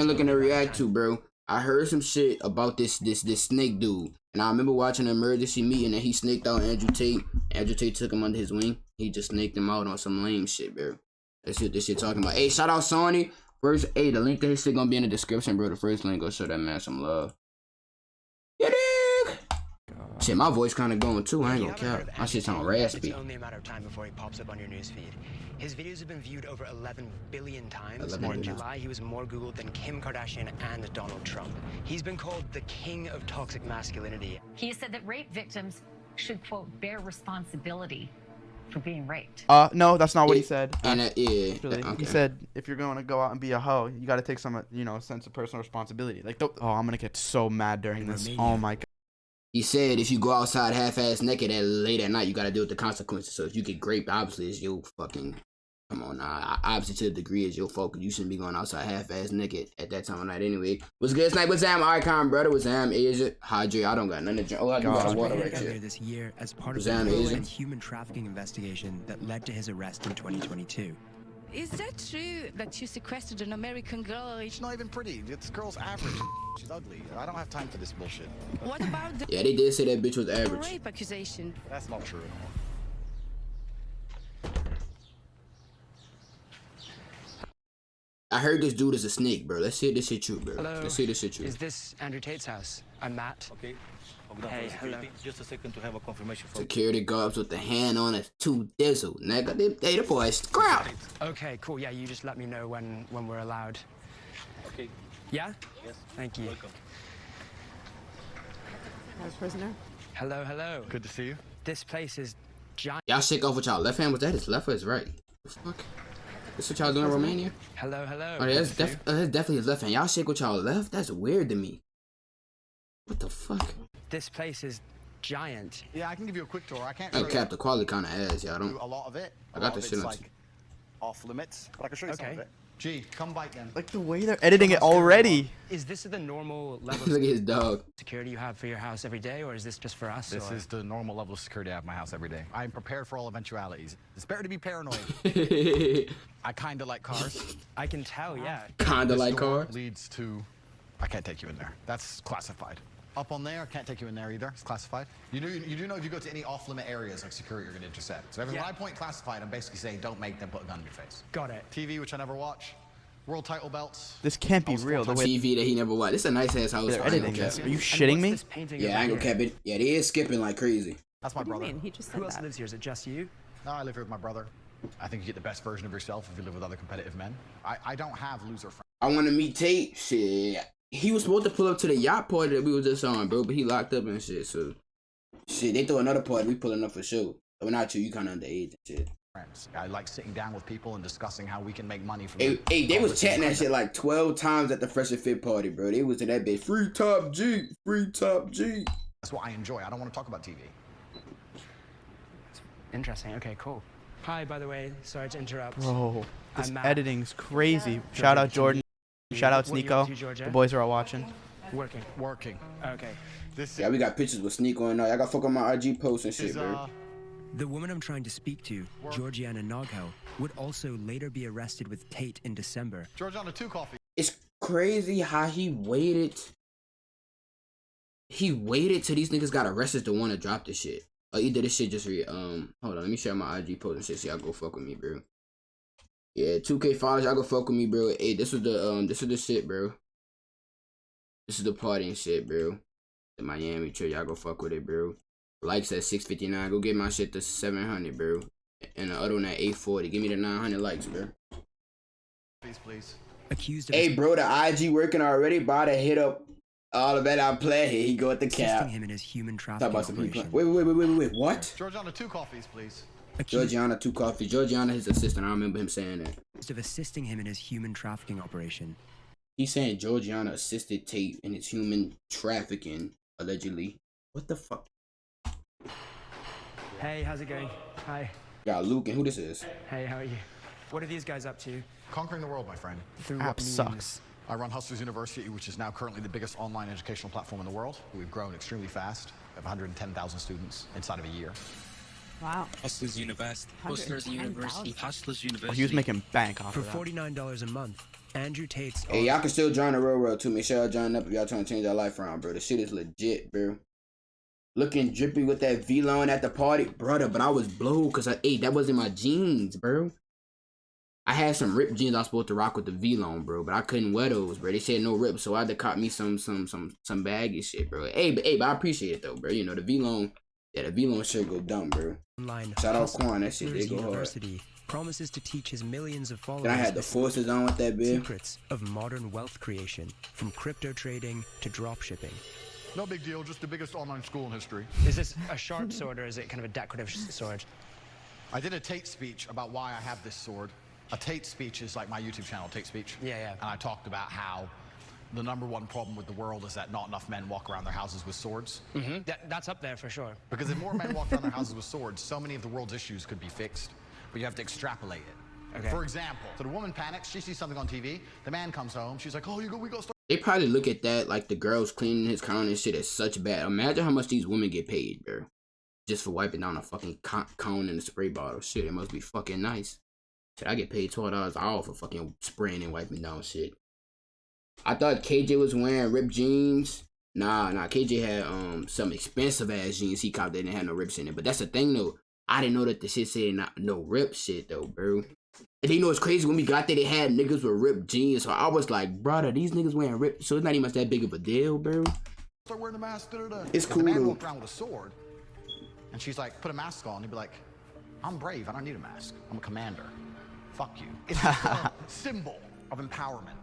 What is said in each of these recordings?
I'm looking to react to, bro. I heard some shit about this snake dude, and I remember watching an emergency meeting and he snaked out Andrew Tate. Andrew Tate took him under his wing. He just snaked him out on some lame shit, bro. That's what this shit talking about. Hey, shout out Sony. First, hey, the link to his shit gonna be in the description, bro. The first link, go show that man some love. Yeah, dig. Shit, my voice kind of going too. I ain't gonna care. My shit sound raspy. It's only a matter of time before he pops up on your newsfeed. His videos have been viewed over 11 billion times, and in July he was more Googled than Kim Kardashian and Donald Trump. He's been called the king of toxic masculinity. He said that rape victims should, quote, bear responsibility for being raped. No, that's not what he said. Yeah. Okay. He said if you're going to go out and be a hoe, you got to take some, sense of personal responsibility. Like, oh, I'm gonna get so mad during this. Oh my god. He said if you go outside half-ass naked at late at night, you gotta deal with the consequences. So if you get raped, obviously it's your fucking. Come on now. Obviously to the degree is your fault. You shouldn't be going outside half-ass naked at that time of night anyway. What's good tonight? What's Sam Icon, brother? What's Sam Asia? Hydrate. I don't got nothing to drink. Oh, I do got water right here. This year as part of the criminal and human trafficking investigation that led to his arrest in 2022. Is that true that you sequestered an American girl? She's not even pretty. This girl's average. She's ugly. I don't have time for this bullshit. What about the Yeah, they did say that bitch was average. rape accusation? That's not true at all. I heard this dude is a snake, bro. Let's see if this shit true, bro. Hello. Let's see if this shit true. Is this Andrew Tate's house? I'm Matt. Okay. Hey, hello. Just a second to have a confirmation from Security guards with the hand on it, too dizzle, nigga. They the boys scrap. Okay, cool. Yeah, you just let me know when we're allowed. Okay. Yeah? Yes. Thank you. Welcome. As prisoner. Hello, hello. Good to see you. This place is giant. Y'all shake off with y'all left hand. Was that his left or his right? The fuck? This what y'all doing in Romania? Hello, hello. Oh, that's definitely his left hand. Y'all shake with y'all left? That's weird to me. What the fuck? This place is giant. Yeah, I can give you a quick tour. I can't I show you cap the quality kind of ass, y'all. a Don't. lot of it. I got this shit on. like off limits, but I can show you some Okay. of it. Gee, come bite then. Like the way they're editing it already. Is this the normal level Look of at his dog. security you have for your house every day, or is this just for us? This or? is the normal level of security I have at my house every day. I'm prepared for all eventualities. It's better to be paranoid. I kinda like cars. I can tell, yeah. Kinda This like door cars. leads to. I can't take you in there. That's classified. Up on there, can't take you in there either. It's classified. You do know if you go to any off-limit areas like security, you're gonna intercept. So when I point classified, I'm basically saying don't make them put a gun in your face. Got it. TV, which I never watch. World title belts. This can't be real. The way TV that he never watched. This is a nice ass house. they're I ain't editing gonna this. cap Are you it. shitting me? Yeah, I ain't gonna cap it. Yeah, they is skipping like crazy. That's my What do you brother. mean? He just said Who else that. lives here? Is it just you? No, I live here with my brother. I think you get the best version of yourself if you live with other competitive men. I don't have loser friends. I want to meet Tate. Shit. He was supposed to pull up to the yacht party that we was just on, bro, but he locked up and shit. So, shit, they throw another party. We pulling up for sure. But not you. You kind of underage and shit. I like sitting down with people and discussing how we can make money from Hey, they was chatting that shit like 12 times at the Fresh and Fit party, bro. They was to that bitch. Free Top G. Free Top G. That's what I enjoy. I don't want to talk about TV. Interesting. Okay, cool. Hi, by the way. Sorry to interrupt. Bro, this I'm Matt. editing's crazy. Shout out Jordan. Shout out What are you Sneeko. up to, Georgia? The boys are all watching. Working. Working. Okay. This Yeah, we got pictures with Sneak on. Y'all got fuck on my IG posts and shit, is bro. The woman I'm trying to speak to, Georgiana Nogho, would also later be arrested with Tate in December. Georgiana 2 coffee. It's crazy how he waited. He waited till these niggas got arrested to want to drop this shit. Or either this shit just hold on, let me share my IG post and shit so y'all go fuck with me, bro. Yeah, 2K followers, y'all go fuck with me, bro. Hey, this was the shit, bro. This is the party and shit, bro. The Miami trip, y'all go fuck with it, bro. Likes at 659. Go get my shit to 700, bro. And the other one at 840. Give me the 900 likes, bro. Please. Accused of Hey, bro, the IG working already. About to hit up all of that I play. Here he go at the assisting cap. him in his human Talk trafficking about some people. operation. Wait. What? Georgiana 2 coffees, please. Accused Georgiana 2 coffee. Georgiana his assistant. I remember him saying that. of assisting him in his human trafficking operation. He's saying Georgiana assisted Tate in his human trafficking, allegedly. What the fuck? Hey, how's it going? Hi. Got Luke and who this is? Hey, how are you? What are these guys up to? Conquering the world, my friend. Through App what means? sucks. I run Hustlers University, which is now currently the biggest online educational platform in the world. We've grown extremely fast. We have 110,000 students inside of a year. Wow. Hustlers University. Hustlers University. Hustlers University. Oh, he was making bank off For of that. $49 a month, Andrew Tate's... Hey, y'all can still join the railroad too. Make sure y'all join up if y'all trying to change your life around, bro. The shit is legit, bro. Looking drippy with that V-Lone at the party, brother. But I was blowed because that wasn't my jeans, bro. I had some ripped jeans I was supposed to rock with the V-Lone, bro, but I couldn't wear those, bro. They said no rip, so I had to cop me some baggy shit, bro. But I appreciate it though, bro. You know the V-Lone, the V-Lone shit go dumb, bro. Online Shout out Quan, that shit they go University hard. Promises to teach his millions of followers. Then I had the forces on with that, bitch. Secrets of modern wealth creation, from crypto trading to drop shipping. No big deal, just the biggest online school in history. Is this a sharp sword or is it kind of a decorative sword? I did a Tate speech about why I have this sword. A Tate speech is like my YouTube channel, Tate Speech. Yeah. And I talked about how the #1 problem with the world is that not enough men walk around their houses with swords. That's up there for sure. Because if more men walked around their houses with swords, so many of the world's issues could be fixed. But you have to extrapolate it. Okay. For example, so the woman panics, she sees something on TV, the man comes home, she's like, oh, we go start. They probably look at that like the girls cleaning his counter and shit as such bad. Imagine how much these women get paid, bro, just for wiping down a fucking cone in a spray bottle. Shit, it must be fucking nice. Shit, I get paid $12 an hour for fucking spraying and wiping down shit. I thought KJ was wearing ripped jeans. Nah, KJ had some expensive ass jeans he copped that didn't have no rips in it. But that's the thing though. I didn't know that the shit said no rip shit though, bro. And you know it's crazy when we got there, they had niggas with ripped jeans. So I was like, brother, these niggas wearing ripped, so it's not even much that big of a deal, bro. Start wearing the mask. It's cool. The man walked around with a sword, and she's like, put a mask on. He'd be like, I'm brave. I don't need a mask. I'm a commander. Fuck you. It's a symbol of empowerment.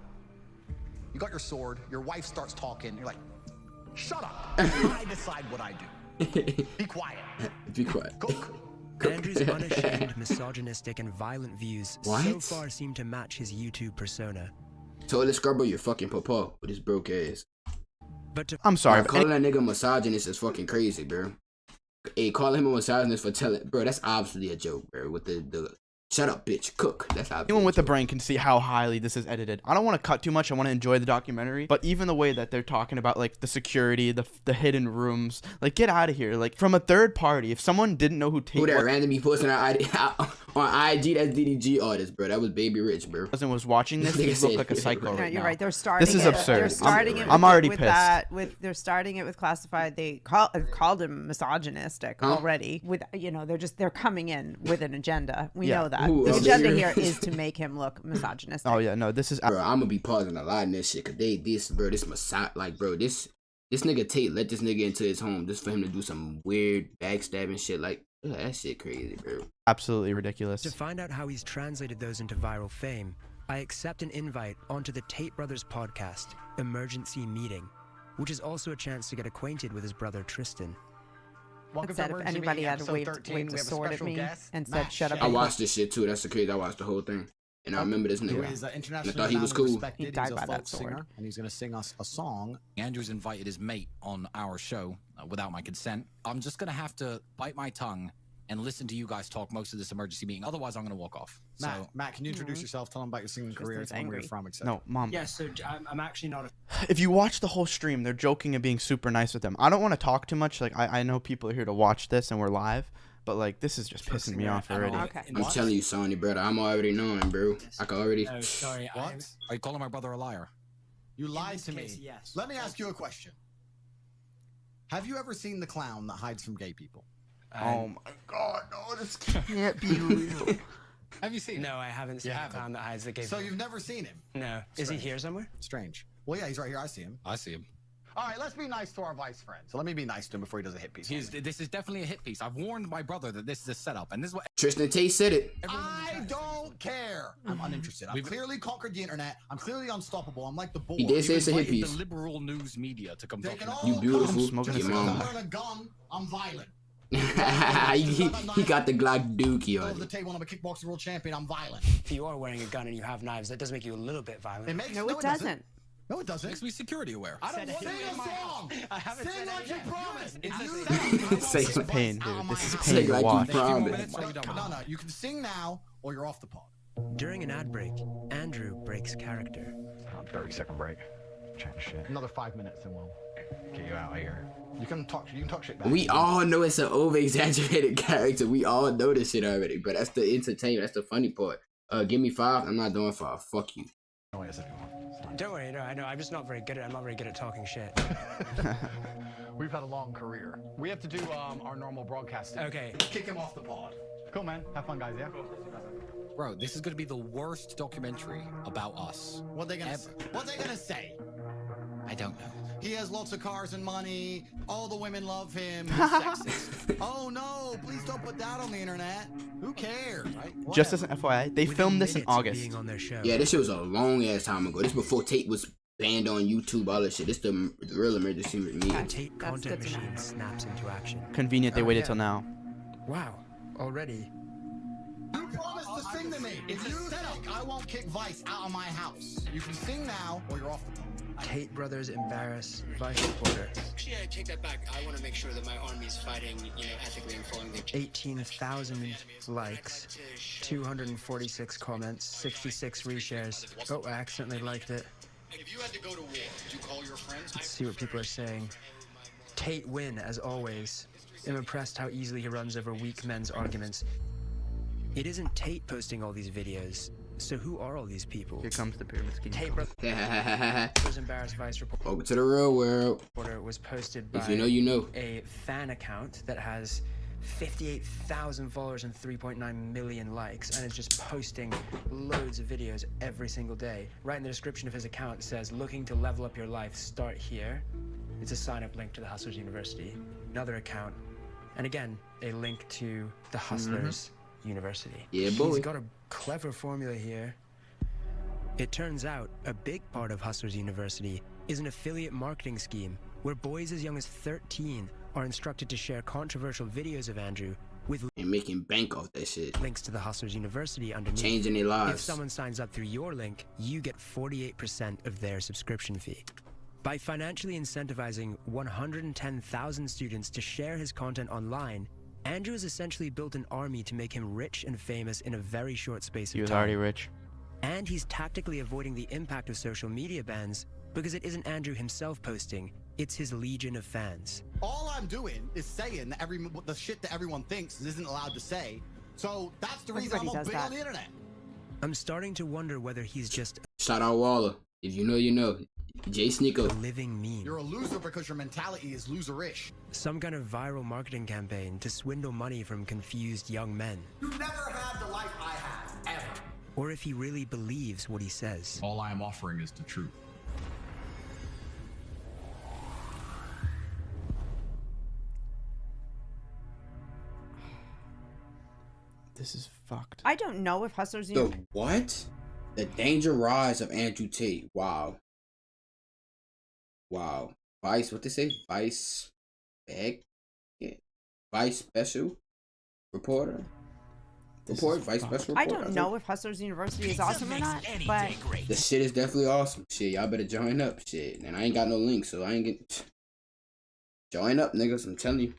You got your sword. Your wife starts talking. You're like, shut up. I decide what I do. Be quiet. Be quiet. Cook. Andrew's unashamed, misogynistic, and violent views so What? far seem to match his YouTube persona. Toilet scrubber, your fucking papa with his broke ass. But to I'm sorry. Bro, calling that nigga misogynist is fucking crazy, bro. Hey, calling him a misogynist for telling, bro, that's obviously a joke, bro. With the shut up, bitch, cook. That's how. Anyone with a brain can see how highly this is edited. I don't want to cut too much. I want to enjoy the documentary. But even the way that they're talking about like the security, the hidden rooms, like get out of here. Like from a third party, if someone didn't know who Tate Who that randomly posting on IG, that's DDG artist, bro. That was Baby Rich, bro. was and was watching this, he looked like a psycho No, right you're now. right. They're starting. This is it. absurd. They're starting it. I'm with, already with pissed. That, they're starting it with classified. They called him misogynistic already. With they're coming in with an agenda. We know that Ooh, the I'm agenda serious. here is to make him look misogynistic. Oh yeah, no, this is Bro, I'm gonna be pausing a lot in this shit, cause this nigga Tate let this nigga into his home just for him to do some weird backstabbing shit. Like, that shit crazy, bro. absolutely ridiculous. To find out how he's translated those into viral fame, I accept an invite onto the Tate Brothers podcast, Emergency Meeting, which is also a chance to get acquainted with his brother Tristan. Welcome Said if anybody had waved a sword at me and said shut up. I watched this shit too. That's the crazy. I watched the whole thing, and I remember this Who nigga. is And I internationally thought he was renowned and cool. respected. He died He's a by that folk sword. singer, and he's going to sing us a song. Andrew's invited his mate on our show without my consent. I'm just going to have to bite my tongue and listen to you guys talk most of this emergency meeting. Otherwise, I'm going to walk off. Matt, can you introduce yourself? Tell them about your singing career. Tristan's Tell them where you're angry. from, etc. No, mom. Yeah, so I'm actually not a... If you watch the whole stream, they're joking and being super nice with them. I don't want to talk too much. Like I know people are here to watch this and we're live, but like this is just pissing me off already. Okay. I'm telling you, Sonny, brother. I'm already knowing, bro. I can already. No, sorry. What? Are you calling my brother a liar? You lied this to me. case, yes. Let me ask you a question. Have you ever seen the clown that hides from gay people? Oh my god, no, this can't be real. Have you seen No, I haven't seen You the haven't. clown that hides the gay So people. you've never seen him? No. Is he here somewhere? Strange. Well, yeah, he's right here. I see him. I see him. All right, let's be nice to our vice friend. So let me be nice to him before he does a hit piece. This is definitely a hit piece. I've warned my brother that this is a setup, and this is what Tristan Tate said it. I don't care. I'm uninterested. I've clearly conquered the internet. I'm clearly unstoppable. I'm like the board. He did say it's a hit invited piece. the liberal news media to come They talk can to all me. You beautiful. come. Smoking Just a because I'm cigar. wearing a gun, I'm violent. he got the Glock Dookie Over on the it. table, I'm a kickboxing world champion. I'm violent. If you are wearing a gun and you have knives, that does make you a little bit violent. It makes No, it doesn't. No, it doesn't. Makes me security aware. I don't Said want it. sing a song. I haven't Sing said like you anything. promised. Say This is pain, dude. This is Say pain to like you watch. promised. No, you can sing now or you're off the pod. During an ad break, Andrew breaks character. 30-second break. Chat shit. Another 5 minutes and we'll get you out of here. You can talk shit back. We all know it's an over-exaggerated character. We all know this shit already, but that's the entertainment. That's the funny part. Give me 5. I'm not doing 5. Fuck you. No, wait a second. Don't worry, no, I know. I'm just not very good at. I'm not very good at talking shit. We've had a long career. We have to do our normal broadcasting. Okay. Kick him off the pod. Cool, man. Have fun, guys. Yeah. Bro, this is gonna be the worst documentary about us. What they gonna say? I don't know. He has lots of cars and money. All the women love him. He's sexist. Oh no! Please don't put that on the internet. Who cares, right? Just as an FYI, they filmed this in August. Being on their show. Yeah, this shit was a long ass time ago. This before Tate was banned on YouTube, all that shit. This the real emergency with me. Tate content machine snaps into action. Convenient they waited till now. Wow, already. You promised to sing to me. If you think I won't kick Vice out of my house, you can sing now or you're off the phone. Tate brothers embarrass Vice reporter. Actually, I take that back. I want to make sure that my army's fighting, ethically and following the... 18,000 likes, 246 comments, 66 reshares. Oh, I accidentally liked it. If you had to go to war, would you call your friends? Let's see what people are saying. Tate win, as always. I'm impressed how easily he runs over weak men's arguments. It isn't Tate posting all these videos. So who are all these people? Here comes the pyramid scheme. Tate brothers embarrassed Vice reporter. Welcome to the real world. Was posted by If you know, you know. a fan account that has 58,000 followers and 3.9 million likes, and is just posting loads of videos every single day. Right in the description of his account, it says, "Looking to level up your life, start here." It's a sign-up link to the Hustlers University. Another account, and again, a link to the Hustlers University. Yeah, boy. He's got a clever formula here. It turns out a big part of Hustlers University is an affiliate marketing scheme where boys as young as 13 are instructed to share controversial videos of Andrew with and making bank off that shit. Links to the Hustlers University underneath. Changing their lives. If someone signs up through your link, you get 48% of their subscription fee. By financially incentivizing 110,000 students to share his content online, Andrew has essentially built an army to make him rich and famous in a very short space of time. He was already rich. And he's tactically avoiding the impact of social media bans because it isn't Andrew himself posting, it's his legion of fans. All I'm doing is saying that the shit that everyone thinks isn't allowed to say. So that's the reason I'm big on the internet. I'm starting to wonder whether he's just Shout out Waller. If you know, you know. Jay Sneeko. a living meme. You're a loser because your mentality is loserish. Some kind of viral marketing campaign to swindle money from confused young men. You never had the life I have, ever. Or if he really believes what he says. All I am offering is the truth. This is fucked. I don't know if Hustlers The what? The danger rise of Andrew Tate. Wow. Wow. Vice, what they say? Vice bag? Yeah. Vice special reporter? Vice special reporter? I don't know if Hustlers University is awesome or not, but the shit is definitely awesome. Shit, y'all better join up. Shit. And I ain't got no link, so I ain't get. Join up, niggas. I'm telling you.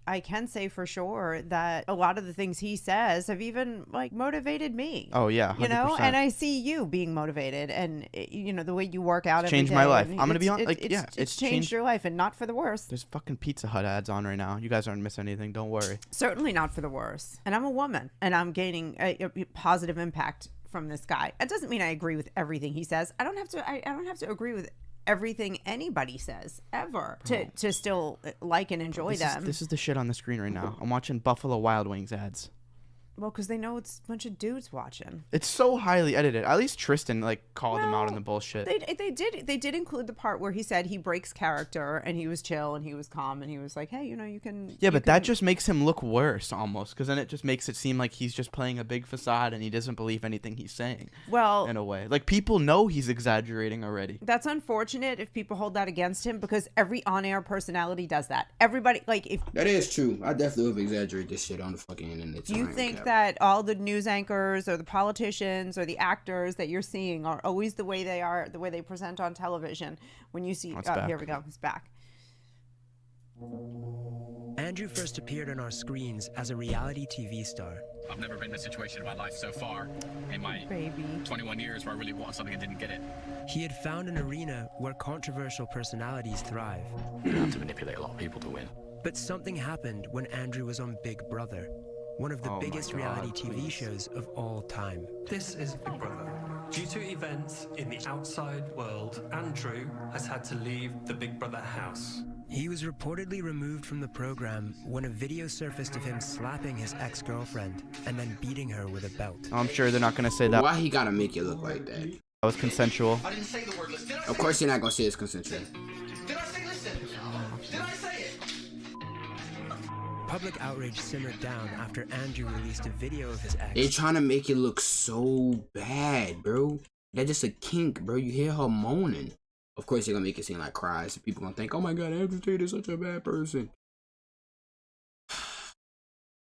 I can say for sure that a lot of the things he says have even like motivated me. Oh yeah, 100%. You know, and I see you being motivated, and you know the way you work out. It's changed my life. I'm gonna be honest. like, yeah, it's changed your life, and not for the worse. There's fucking Pizza Hut ads on right now. You guys aren't missing anything. Don't worry. Certainly not for the worse. And I'm a woman, and I'm gaining a positive impact from this guy. It doesn't mean I agree with everything he says. I don't have to. I don't have to agree with everything anybody says ever to still like and enjoy them. This is the shit on the screen right now. I'm watching Buffalo Wild Wings ads. Well, because they know it's a bunch of dudes watching. It's so highly edited. At least Tristan like called them out on the bullshit. They did include the part where he said he breaks character and he was chill and he was calm and he was like, hey, you know, you can. Yeah, but that just makes him look worse almost, because then it just makes it seem like he's just playing a big facade and he doesn't believe anything he's saying. Well, in a way, like people know he's exaggerating already. That's unfortunate if people hold that against him, because every on-air personality does that. Everybody, like, if that is true, I definitely would exaggerate this shit on the fucking internet. Do you think that all the news anchors or the politicians or the actors that you're seeing are always the way they are, the way they present on television? When you see, here we go, it's back. Andrew first appeared on our screens as a reality TV star. I've never been in a situation in my life so far in my 21 years where I really want something and didn't get it. He had found an arena where controversial personalities thrive. You have to manipulate a lot of people to win. But something happened when Andrew was on Big Brother, one of the biggest reality TV shows of all time. This is Big Brother. Due to events in the outside world, Andrew has had to leave the Big Brother house. He was reportedly removed from the program when a video surfaced of him slapping his ex-girlfriend and then beating her with a belt. I'm sure they're not gonna say that. Why he gotta make it look like that? That was consensual. I didn't say the word listen. Of course, you're not gonna say it's consensual. Did I say listen? Did I say it? Public outrage simmered down after Andrew released a video of his ex. They trying to make it look so bad, bro. That's just a kink, bro. You hear her moaning. Of course, they're gonna make it seem like cries. People gonna think, oh my god, Andrew Tate is such a bad person.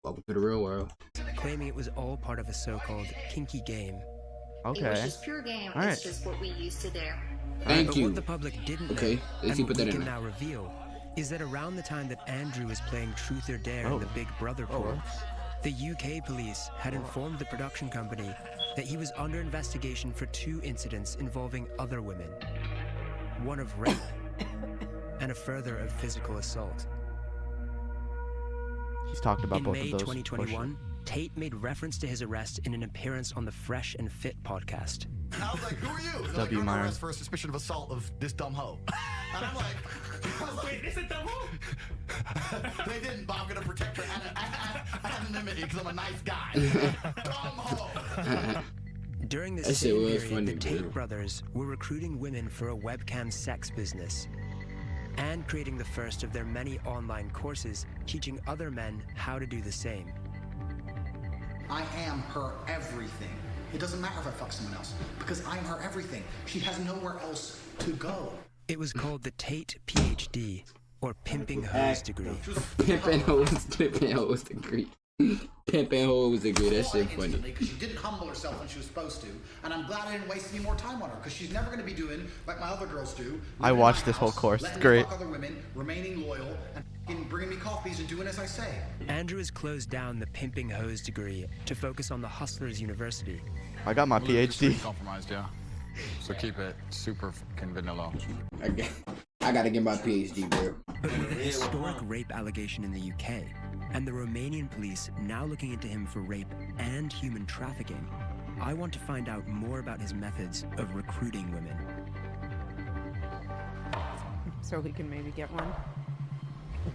Welcome to the real world. Claiming it was all part of a so-called kinky game. Okay. It was just pure game. All right. It's just what we used to do. Thank But you. what the public didn't know, Okay, let's see, and put what that we in can there. now reveal, is that around the time that Andrew was playing Truth or Dare in the Big Brother pool, the UK police had informed the production company that he was under investigation for 2 incidents involving other women. One of rape, and a further of physical assault. He's talked about In both May of those. 2021, Tate made reference to his arrest in an appearance on the Fresh and Fit podcast. And I was like, who are you? They're W. like, Myron. "You're arrested for a suspicion of assault of this dumb hoe." And I'm like, wait, is it dumb hoe? They didn't, but I'm going to protect her anonymity because I'm a nice guy. Dumb hoe. During this That shit same was period, funny, the Tate bro. brothers were recruiting women for a webcam sex business and creating the first of their many online courses teaching other men how to do the same. I am her everything. It doesn't matter if I fuck someone else because I'm her everything. She has nowhere else to go. It was called the Tate PhD, or Pimping Hose degree. Pimping hoes degree. Pimping hoes degree. That shit funny. Because she didn't humble herself when she was supposed to, and I'm glad I didn't waste any more time on her because she's never going to be doing like my other girls do. I watched this whole course. It's letting great. me fuck other women, remaining loyal, and f***ing bringing me coffees and doing as I say. Andrew has closed down the Pimping Hose degree to focus on the Hustlers University. I got my PhD. Compromised, yeah. So keep it super fucking vanilla. I gotta get my PhD, bro. But with a historic rape allegation in the UK, and the Romanian police now looking into him for rape and human trafficking, I want to find out more about his methods of recruiting women. So we can maybe get one.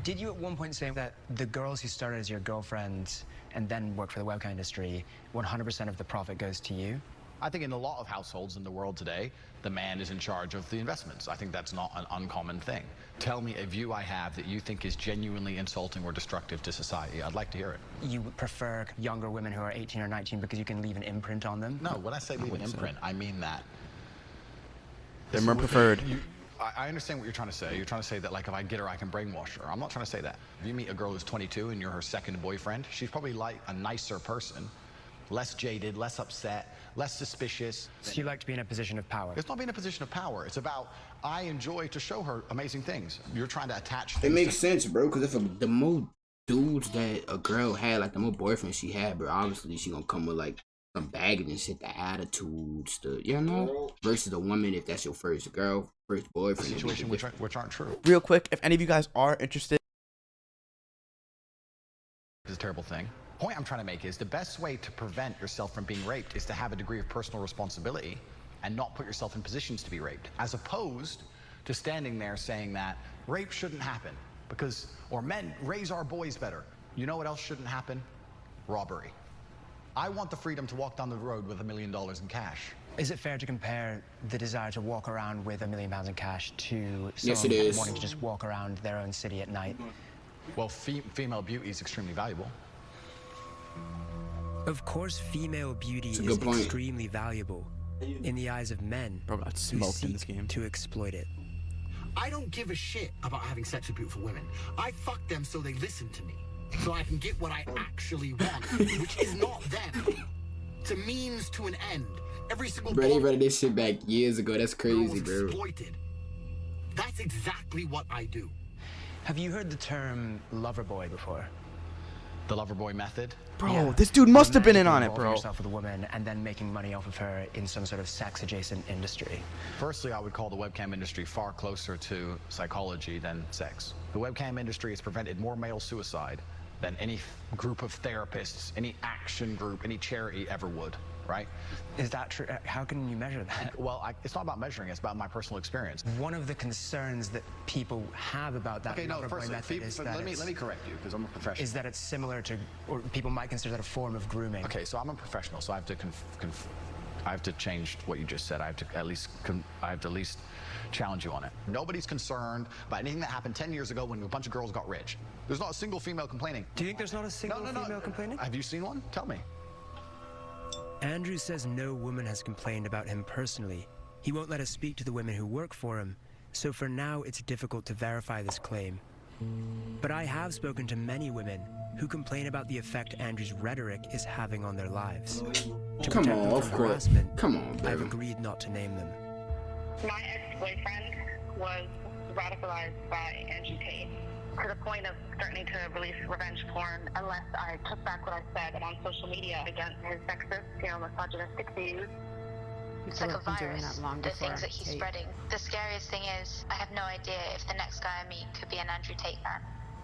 Did you at one point say that the girls who started as your girlfriends and then worked for the webcam industry, 100% of the profit goes to you? I think in a lot of households in the world today, the man is in charge of the investments. I think that's not an uncommon thing. Tell me a view I have that you think is genuinely insulting or destructive to society. I'd like to hear it. You prefer younger women who are 18 or 19 because you can leave an imprint on them? No, when I say leave an imprint, I mean that. They're more preferred. I understand what you're trying to say. You're trying to say that, like, if I get her, I can brainwash her. I'm not trying to say that. If you meet a girl who's 22 and you're her second boyfriend, she's probably like a nicer person, less jaded, less upset, less suspicious. So you like to be in a position of power? It's not being in a position of power. It's about, I enjoy to show her amazing things. You're trying to attach It things makes to... sense, bro, because if the more dudes that a girl had, like the more boyfriends she had, bro, obviously she gonna come with like some baggage and shit, the attitudes, versus a woman, if that's your first girl, first boyfriend. Situation which aren't true. Real quick, if any of you guys are interested, It's a terrible thing. The point I'm trying to make is the best way to prevent yourself from being raped is to have a degree of personal responsibility and not put yourself in positions to be raped, as opposed to standing there saying that rape shouldn't happen because, or men, raise our boys better. You know what else shouldn't happen? Robbery. I want the freedom to walk down the road with $1 million in cash. Is it fair to compare the desire to walk around with £1 million in cash to Yes, someone it is. wanting to just walk around their own city at night? Well, female beauty is extremely valuable. Of course, female beauty It's a is good point. extremely valuable in the eyes of men bro got who smoked in this seek game. to exploit it. I don't give a shit about having sex with beautiful women. I fuck them so they listen to me. So I can get what I actually want, which is not them. It's a means to an end. Every single Bro, they read this shit back years ago. That's crazy, was bro. exploited. That's exactly what I do. Have you heard the term lover boy before? The lover boy method? Bro, this dude must have been in on it, bro. Yourself with a woman and then making money off of her in some sort of sex-adjacent industry. Firstly, I would call the webcam industry far closer to psychology than sex. The webcam industry has prevented more male suicide than any group of therapists, any action group, any charity ever would, right? Is that true? How can you measure that? Well, it's not about measuring, it's about my personal experience. One of the concerns that people have about that lover boy method is that let me correct you, because I'm a professional. Is that it's similar to, or people might consider that a form of grooming. Okay, so I'm a professional, so I have to change what you just said. I have to at least challenge you on it. Nobody's concerned about anything that happened 10 years ago when a bunch of girls got rich. There's not a single female complaining. Do you think there's not a single female complaining? Have you seen one? Tell me. Andrew says no woman has complained about him personally. He won't let us speak to the women who work for him, so for now it's difficult to verify this claim. But I have spoken to many women who complain about the effect Andrew's rhetoric is having on their lives. To Come protect on, them of from course. harassment, Come on, I've baby. agreed not to name them. My ex-boyfriend was radicalized by Andrew Tate to the point of threatening to release revenge porn unless I took back what I said on social media against his sexist, misogynistic views. It's like a virus, the things that he's Tate. spreading. The scariest thing is, I have no idea if the next guy I meet could be an Andrew Tate fan.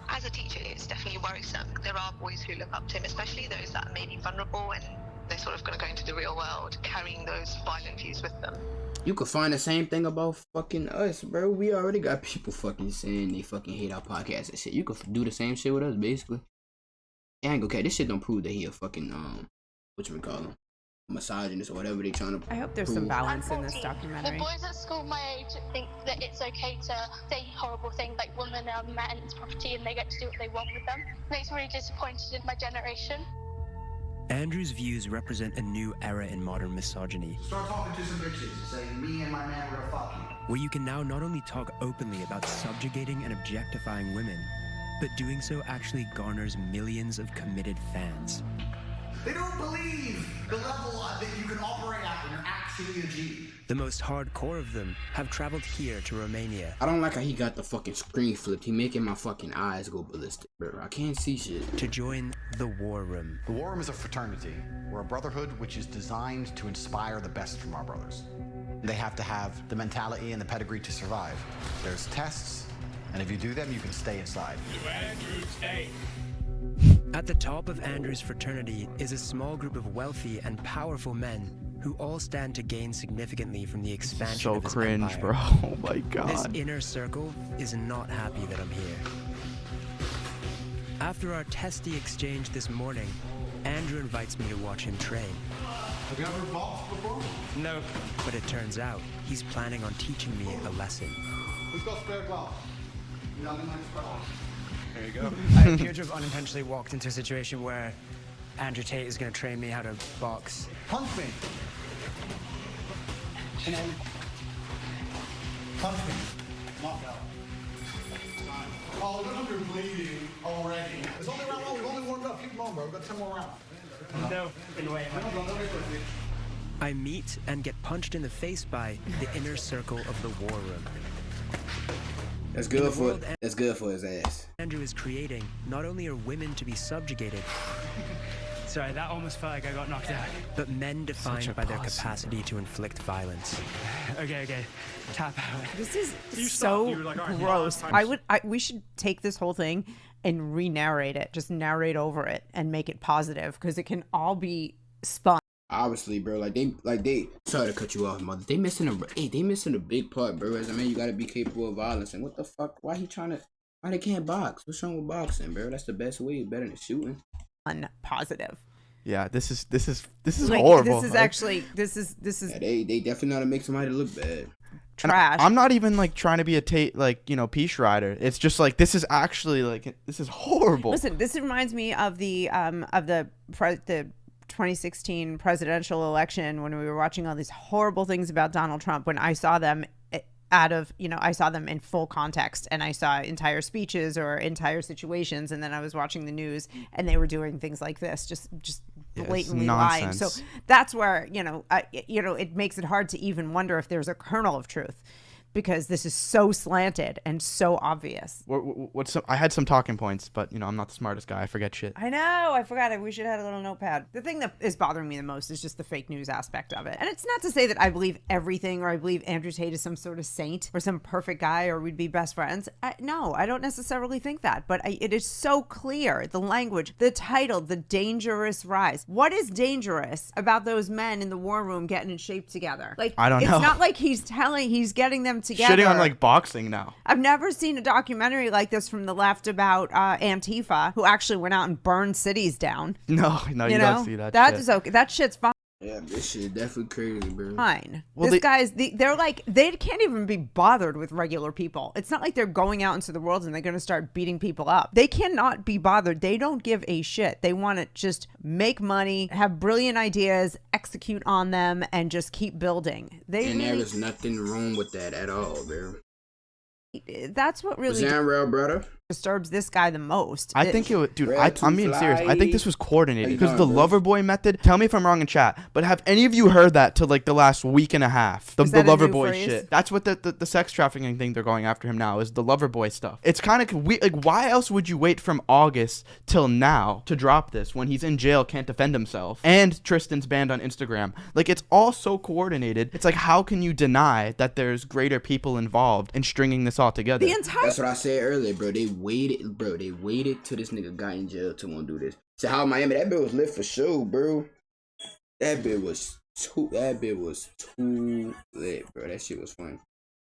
As a teacher, it's definitely worrisome. There are boys who look up to him, especially those that may be vulnerable and they're sort of going to go into the real world carrying those violent views with them. You could find the same thing about fucking us, bro. We already got people fucking saying they fucking hate our podcast and shit. You could do the same shit with us, basically. I ain't okay. This shit don't prove that he a fucking whatchamacallit, misogynist or whatever they trying to. I hope there's some balance in this documentary. The boys at school my age think that it's okay to say horrible things like women are men's property and they get to do what they want with them. Makes me really disappointed in my generation. Andrew's views represent a new era in modern misogyny, Start talking to some bitches and say, me and my man, we're gonna fuck you. where you can now not only talk openly about subjugating and objectifying women, but doing so actually garners millions of committed fans. They don't believe the level that you can operate at when you're actually a G. The most hardcore of them have traveled here to Romania I don't like how he got the fucking screen flipped. He making my fucking eyes go ballistic, bro. I can't see shit. to join the War Room. The War Room is a fraternity. We're a brotherhood which is designed to inspire the best from our brothers. They have to have the mentality and the pedigree to survive. There's tests, and if you do them, you can stay inside. At the top of Andrew's fraternity is a small group of wealthy and powerful men who all stand to gain significantly from the expansion So of his cringe, empire. bro. Oh my This god. inner circle is not happy that I'm here. After our testy exchange this morning, Andrew invites me to watch him train. Have you ever boxed before? No. But it turns out he's planning on teaching me a lesson. Who's got spare gloves? You got any spare gloves? There you go. I appear to have unintentionally walked into a situation where Andrew Tate is going to train me how to box. Punch me. And then punch me. Knock out. Oh, look like you're bleeding already. It's only round one. We've only warmed up. Keep them on, bro. We've got 10 more rounds. No, I meet and get punched in the face by the inner circle of the War Room. That's good for his ass. Andrew is creating not only are women to be subjugated, sorry, that almost felt like I got knocked out, but men defined by their capacity to inflict violence. Okay, tap out. This is You so stopped. You were like, all right, gross. time. We should take this whole thing and re-narrate it. Just narrate over it and make it positive because it can all be spun. Obviously, bro, like they sorry to cut you off, mother. They missing a big part, bro. As a man, you gotta be capable of violence. And what the fuck? Why they can't box? What's wrong with boxing, bro? That's the best way, better than shooting. Positive. Yeah, this is Like, horrible. This is Like, actually this is Yeah, they definitely know how to make somebody look bad. trash. I'm not even like trying to be a Tate peace rider. It's just like this is actually like this is horrible. Listen, this reminds me of the 2016 presidential election when we were watching all these horrible things about Donald Trump. When I saw them I saw them in full context and I saw entire speeches or entire situations, and then I was watching the news and they were doing things like this, just blatantly lying. So that's where it makes it hard to even wonder if there's a kernel of truth. because this is so slanted and so obvious. I had some talking points, but I'm not the smartest guy. I forget shit. I know. I forgot it. We should have had a little notepad. The thing that is bothering me the most is just the fake news aspect of it. And it's not to say that I believe everything or I believe Andrew Tate is some sort of saint or some perfect guy or we'd be best friends. No, I don't necessarily think that. But it is so clear. The language, the title, the dangerous rise. What is dangerous about those men in the war room getting in shape together? Like, I don't know. It's not like he's getting them together. Shitting on like boxing now. I've never seen a documentary like this from the left about Antifa, who actually went out and burned cities down. No, you don't see that. That is okay. That shit's fine. Yeah, this shit definitely crazy, bro. Fine. Well, They're like, they can't even be bothered with regular people. It's not like they're going out into the world and they're going to start beating people up. They cannot be bothered. They don't give a shit. They want to just make money, have brilliant ideas, execute on them, and just keep building. There is nothing wrong with that at all, bro. That's what really brother disturbs this guy the most. I think it would, dude. I'm being serious. I think this was coordinated because the lover boy method. Tell me if I'm wrong in chat, but have any of you heard that to like the last week and a half? The lover boy shit. That's what the sex trafficking thing they're going after him now is the lover boy stuff. It's kind of like, why else would you wait from August till now to drop this when he's in jail, can't defend himself, and Tristan's banned on Instagram? Like, it's all so coordinated. It's like, how can you deny that there's greater people involved in stringing this all together? That's what I said earlier, bro. They waited till this nigga got in jail to want to do this. So how Miami, that bit was lit for sure, bro. That bit was too lit, bro. That shit was fun.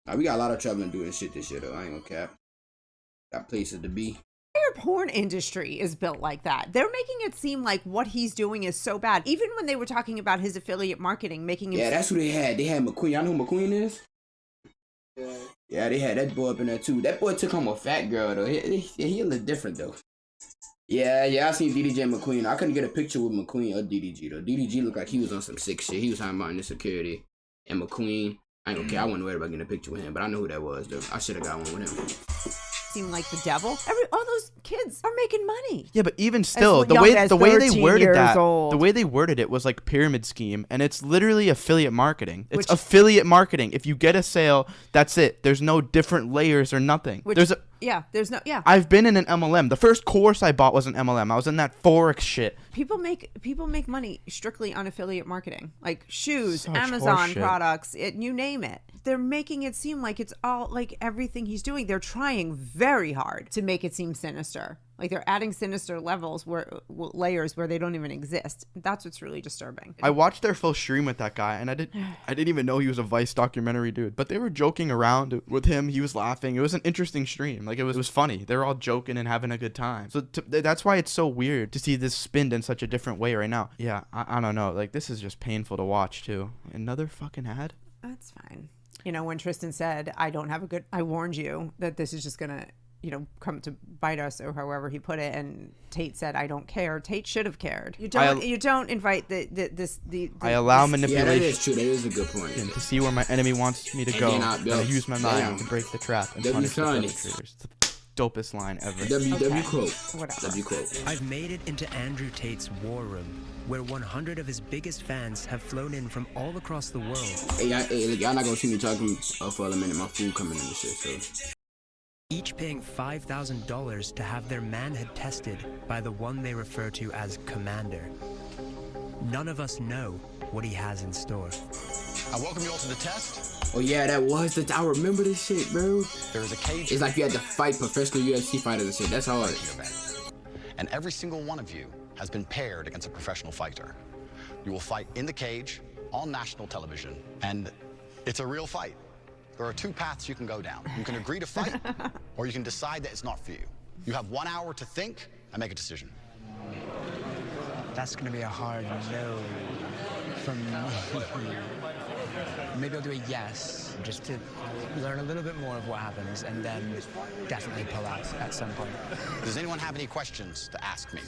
Now, we got a lot of trouble in doing shit this year, though. I ain't gonna cap. Got places to be. The porn industry is built like that. They're making it seem like what he's doing is so bad. Even when they were talking about his affiliate marketing, making him... Yeah, that's who they had. They had McQueen. Y'all know who McQueen is? Yeah, they had that boy up in there too. That boy took home a fat girl though. He a little different though. Yeah, I seen DDJ McQueen. I couldn't get a picture with McQueen or DDG though. DDG looked like he was on some sick shit. He was talking about insecurity. And McQueen, I ain't okay. I wasn't worried about getting a picture with him, but I know who that was though. I should have got one with him. Seem like the devil. All those kids are making money. Yeah, but even still, the way they worded it was like pyramid scheme, and it's literally affiliate marketing. It's affiliate marketing. If you get a sale, that's it. There's no different layers or nothing. I've been in an MLM. The first course I bought was an MLM. I was in that Forex shit. People make money strictly on affiliate marketing, like shoes, Such Amazon horseshit. Products, you name it. They're making it seem like it's all like everything he's doing. They're trying very hard to make it seem sinister. Like they're adding sinister layers where they don't even exist. That's what's really disturbing. I watched their full stream with that guy, and I didn't even know he was a Vice documentary dude. But they were joking around with him. He was laughing. It was an interesting stream. Like it was funny. They were all joking and having a good time. So that's why it's so weird to see this spinned in such a different way right now. Yeah, I don't know. Like this is just painful to watch too. Another fucking ad. That's fine. When Tristan said, I warned you that this is just gonna, come to bite us, or however he put it, and Tate said, I don't care. Tate should have cared. You don't invite the I allow manipulation. Yeah, that is true. That is a good point. And to see where my enemy wants me to go, and I use my mind to break the trap and punish the perpetrators. It's the dopest line ever. W quote. Whatever. W quote. I've made it into Andrew Tate's war room, where 100 of his biggest fans have flown in from all across the world. Hey, look, y'all not gonna see me talking for a minute. My food coming in and shit, so. Each paying $5,000 to have their manhood tested by the one they refer to as Commander. None of us know what he has in store. I welcome you all to the test. Oh yeah, that was I remember this shit, bro. There is a cage. It's like you had to fight professional UFC fighters and shit. That's hard. And every single one of you has been paired against a professional fighter. You will fight in the cage on national television, and it's a real fight. There are two paths you can go down. You can agree to fight, or you can decide that it's not for you. You have 1 hour to think and make a decision. That's gonna be a hard no from me. Maybe I'll do a yes, just to learn a little bit more of what happens, and then definitely pull out at some point. Does anyone have any questions to ask me?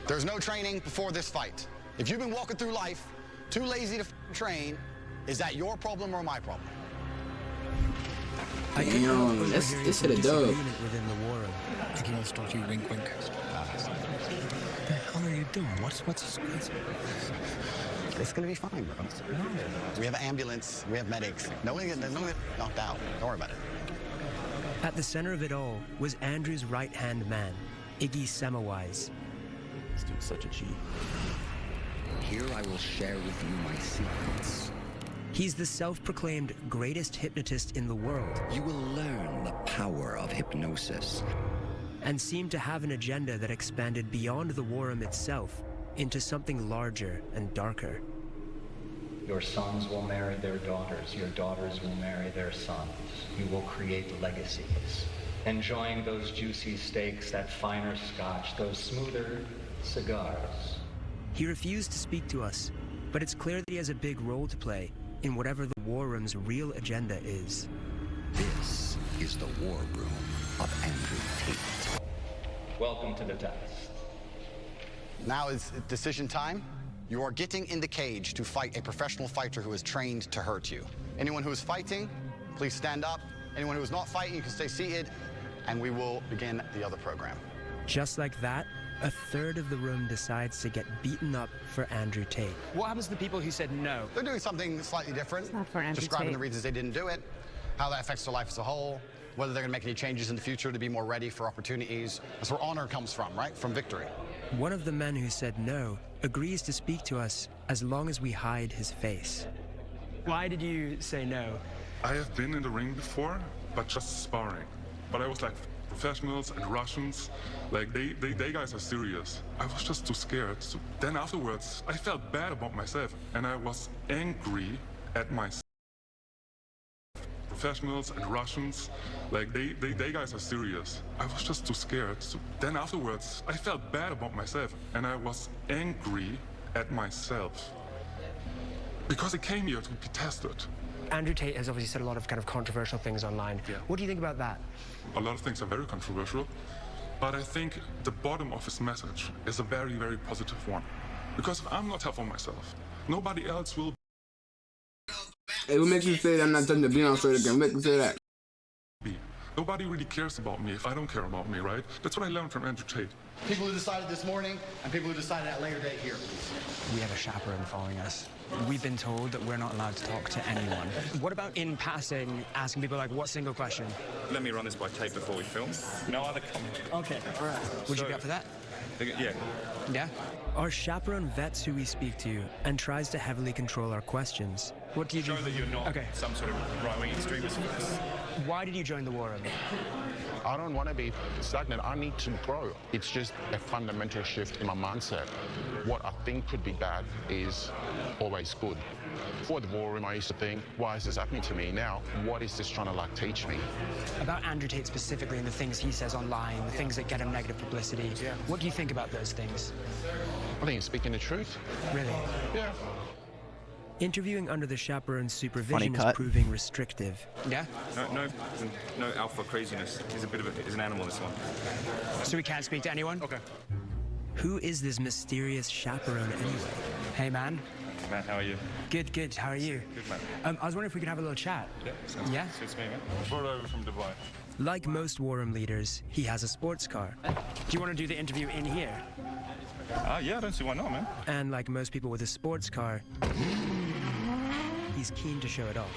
There's no training before this fight. If you've been walking through life too lazy to train, is that your problem or my problem? Damn, this hit a dub. Within the war room. I think he wants to talk to you, wink, wink. What the hell are you doing? What's It's gonna be fine, bro. We have an ambulance, we have medics. No one get knocked out. Don't worry about it. At the center of it all was Andrew's right-hand man, Iggy Semmelweis. This dude's such a G. Here I will share with you my secrets. He's the self-proclaimed greatest hypnotist in the world. You will learn the power of hypnosis. And seemed to have an agenda that expanded beyond the war room itself into something larger and darker. Your sons will marry their daughters. Your daughters will marry their sons. You will create legacies. Enjoying those juicy steaks, that finer scotch, those smoother cigars. He refused to speak to us, but it's clear that he has a big role to play in whatever the war room's real agenda is. This is the war room of Andrew Tate. Welcome to the test. Now is decision time. You are getting in the cage to fight a professional fighter who is trained to hurt you. Anyone who is fighting, please stand up. Anyone who is not fighting, you can stay seated, and we will begin the other program. Just like that, a third of the room decides to get beaten up for Andrew Tate. What happens to the people who said no? They're doing something slightly different. Not for Andrew Describing Tate. the reasons they didn't do it, how that affects their life as a whole, whether they're gonna make any changes in the future to be more ready for opportunities. That's where honor comes from, right? From victory. One of the men who said no agrees to speak to us as long as we hide his face. Why did you say no? I have been in the ring before, but just sparring. But I was like, professionals and Russians, like they guys are serious. I was just too scared. So then afterwards, I felt bad about myself, and I was angry at myself. Professionals and Russians, like they guys are serious. I was just too scared. So then afterwards, I felt bad about myself, and I was angry at myself. Because I came here to be tested. Andrew Tate has obviously said a lot of kind of controversial things online. Yeah. What do you think about that? A lot of things are very controversial, but I think the bottom of his message is a very, very positive one. Because if I'm not tough on myself, nobody else will. Hey, what makes you say that I'm not touching the beat on straight again? What makes you say that? Nobody really cares about me if I don't care about me, right? That's what I learned from Andrew Tate. People who decided this morning and people who decided at a later date here, please. We have a chaperone following us. We've been told that we're not allowed to talk to anyone. What about in passing, asking people like, what single question? Let me run this by Tate before we film. No other comment. Okay, all right. Would you be up for that? Yeah. Yeah? Our chaperone vets who we speak to and tries to heavily control our questions. What do you do? Show that you're not some sort of right-wing extremist. Why did you join the war room? I don't want to be stagnant. I need to grow. It's just a fundamental shift in my mindset. What I think could be bad is always good. Before the war room, I used to think, why is this happening to me? Now, what is this trying to like teach me? About Andrew Tate specifically and the things he says online, the things that get him negative publicity. Yeah. What do you think about those things? I think he's speaking the truth. Really? Yeah. Interviewing under the chaperone's supervision is cut. proving restrictive. Yeah? No alpha craziness. He's an animal, this one. So we can't speak to anyone? Okay. Who is this mysterious chaperone anyway? Hey, man. Matt, how are you? Good, good. How are you? Good, man. I was wondering if we could have a little chat. Yeah, sounds Yeah? good. Suits me, man. Brought over from Dubai. Like most war room leaders, he has a sports car. Do you want to do the interview in here? Yeah, I don't see why not, man. And like most people with a sports car, he's keen to show it off.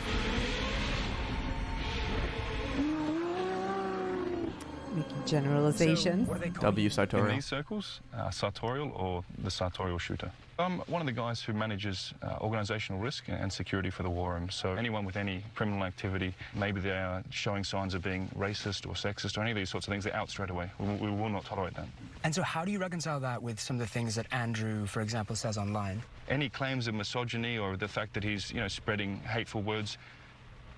Making generalizations. W. Sartorial. In these circles, sartorial or the sartorial shooter. I'm one of the guys who manages organizational risk and security for the war room. So anyone with any criminal activity, maybe they are showing signs of being racist or sexist or any of these sorts of things, they're out straight away. We will not tolerate that. And so how do you reconcile that with some of the things that Andrew, for example, says online? Any claims of misogyny or the fact that he's, spreading hateful words,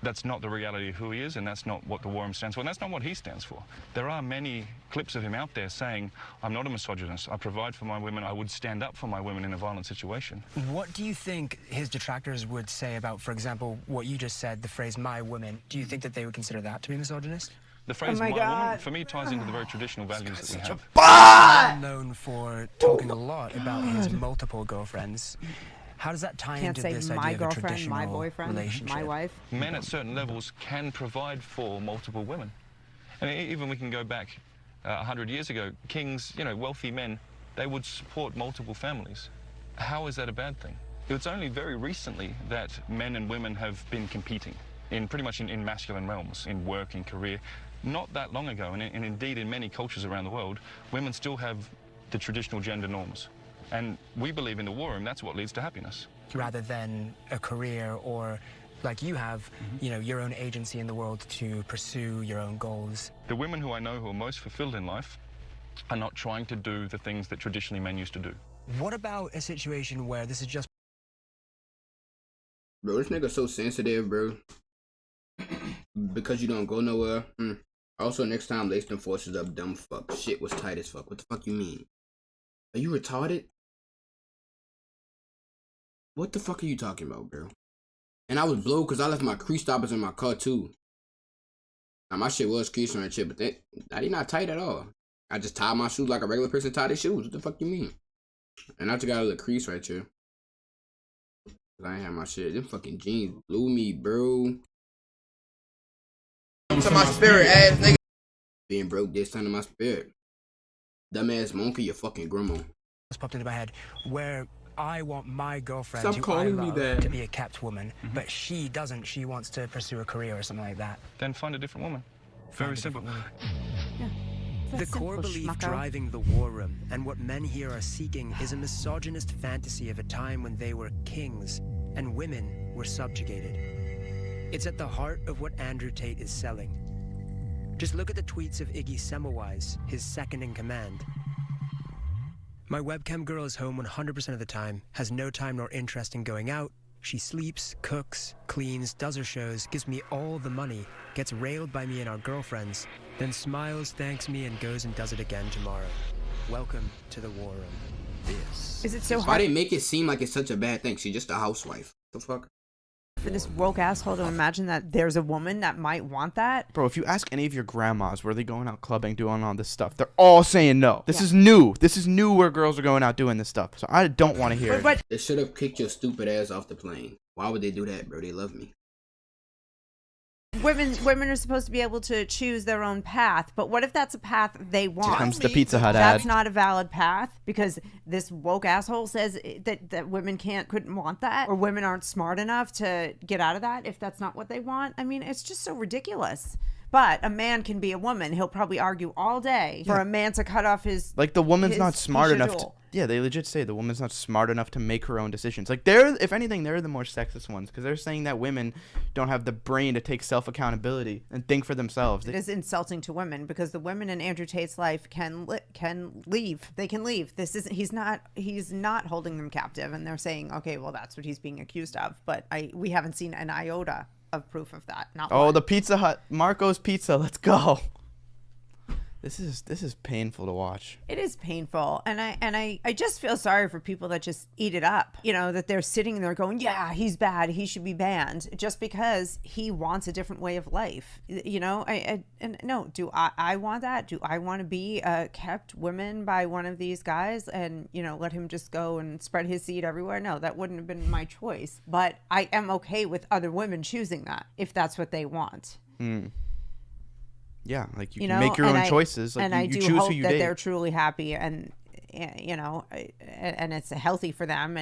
that's not the reality of who he is, and that's not what the war room stands for, and that's not what he stands for. There are many clips of him out there saying, I'm not a misogynist, I provide for my women, I would stand up for my women in a violent situation. What do you think his detractors would say about, for example, what you just said, the phrase, my women? Do you think that they would consider that to be misogynist? The phrase, my woman, for me, ties into the very traditional values that we have. Well known for talking a lot about his multiple girlfriends. How does that tie into this idea of a traditional my boyfriend, relationship? my wife. Men at certain levels can provide for multiple women. I mean, even we can go back 100 years ago, kings, wealthy men, they would support multiple families. How is that a bad thing? It's only very recently that men and women have been competing in pretty much in masculine realms, in work, in career. Not that long ago, and indeed in many cultures around the world, women still have the traditional gender norms. And we believe in the war room, that's what leads to happiness. Rather than a career or, like you have, you know, your own agency in the world to pursue your own goals. The women who I know who are most fulfilled in life are not trying to do the things that traditionally men used to do. What about a situation where this is just... Bro, this nigga so sensitive, bro. Because you don't go nowhere. Also, next time, lace them forces up, dumb fuck. Shit was tight as fuck. What the fuck you mean? Are you retarded? What the fuck are you talking about, bro? And I was blown because I left my crease stoppers in my car, too. Now, my shit was creasing and shit, but that ain't not tight at all. I just tied my shoes like a regular person tied their shoes. What the fuck you mean? And I just got a little crease right here. I ain't have my shit. Them fucking jeans blew me, bro. To my spirit, ass nigga. Being broke this time to my spirit. Dumbass monkey, your fucking grandma. It's popped into my head where I want my girlfriend Stop who calling I me love that. to be a kept woman, but she doesn't. She wants to pursue a career or something like that. Then find a different woman. Very simple. The core belief driving the war room and what men here are seeking is a misogynist fantasy of a time when they were kings and women were subjugated. It's at the heart of what Andrew Tate is selling. Just look at the tweets of Iggy Semmelweis, his second in command. My webcam girl is home 100% of the time, has no time nor interest in going out. She sleeps, cooks, cleans, does her shows, gives me all the money, gets railed by me and our girlfriends, then smiles, thanks me, and goes and does it again tomorrow. Welcome to the war room. Is it so Why hard they make it seem like it's such a bad thing? She's just a housewife. The fuck? for this woke asshole to imagine that there's a woman that might want that? Bro, if you ask any of your grandmas where they going out clubbing, doing all this stuff, they're all saying no. This is new. This is new where girls are going out doing this stuff. So I don't want to hear it. They should have kicked your stupid ass off the plane. Why would they do that, bro? They love me. Women are supposed to be able to choose their own path, but what if that's a path they want? Comes the Pizza Hut That's ad. not a valid path because this woke asshole says that women couldn't want that, or women aren't smart enough to get out of that if that's not what they want. I mean, it's just so ridiculous. But a man can be a woman. He'll probably argue all day for a man to cut off his Like the woman's not his smart enough to, schedule. yeah, they legit say the woman's not smart enough to make her own decisions. Like they're, if anything, they're the more sexist ones because they're saying that women don't have the brain to take self accountability and think for themselves. It is insulting to women because the women in Andrew Tate's life can leave. They can leave. This isn't. He's not holding them captive, and they're saying, okay, well, that's what he's being accused of. But we haven't seen an iota of proof of that. Not Oh, one. the Pizza Hut, Marco's Pizza. Let's go. This is painful to watch. It is painful, and I just feel sorry for people that just eat it up. You know, that they're sitting there going, yeah, he's bad, he should be banned, just because he wants a different way of life. You know, do I want that? Do I want to be kept women by one of these guys and, you know, let him just go and spread his seed everywhere? No, that wouldn't have been my choice. But I am okay with other women choosing that if that's what they want. Yeah, like you You can know, make your and own I- choices. Like and you, I you do choose hope who you that date. they're truly happy, and you know, and it's healthy for them,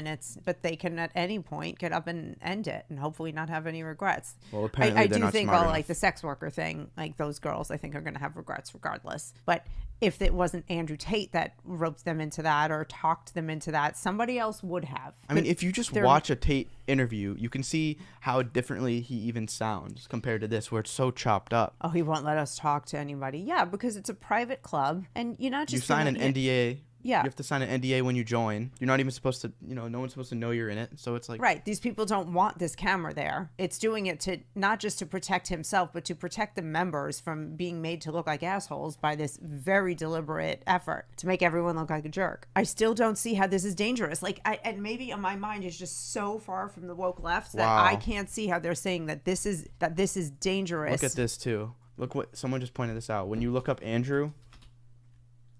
but they can at any point get up and end it, and hopefully not have any regrets. Well, apparently I they're do not think smart all enough. like the sex worker thing, like those girls, I think are going to have regrets regardless. But if it wasn't Andrew Tate that roped them into that or talked them into that, somebody else would have. I mean, But if you just they're- watch a Tate interview, you can see how differently he even sounds compared to this, where it's so chopped up. Oh, he won't let us talk to anybody. Yeah, because it's a private club, and you're not just You sign an gonna- NDA. Yeah. You have to sign an NDA when you join. You're not even supposed to, you know, no one's supposed to know you're in it. So it's like, Right. These people don't want this camera there. It's doing it to not just to protect himself, but to protect the members from being made to look like assholes by this very deliberate effort to make everyone look like a jerk. I still don't see how this is dangerous. Like, and maybe my mind is just so far from the woke left that Wow. I can't see how they're saying that this is dangerous. look at this too. Look what someone just pointed this out. When you look up Andrew,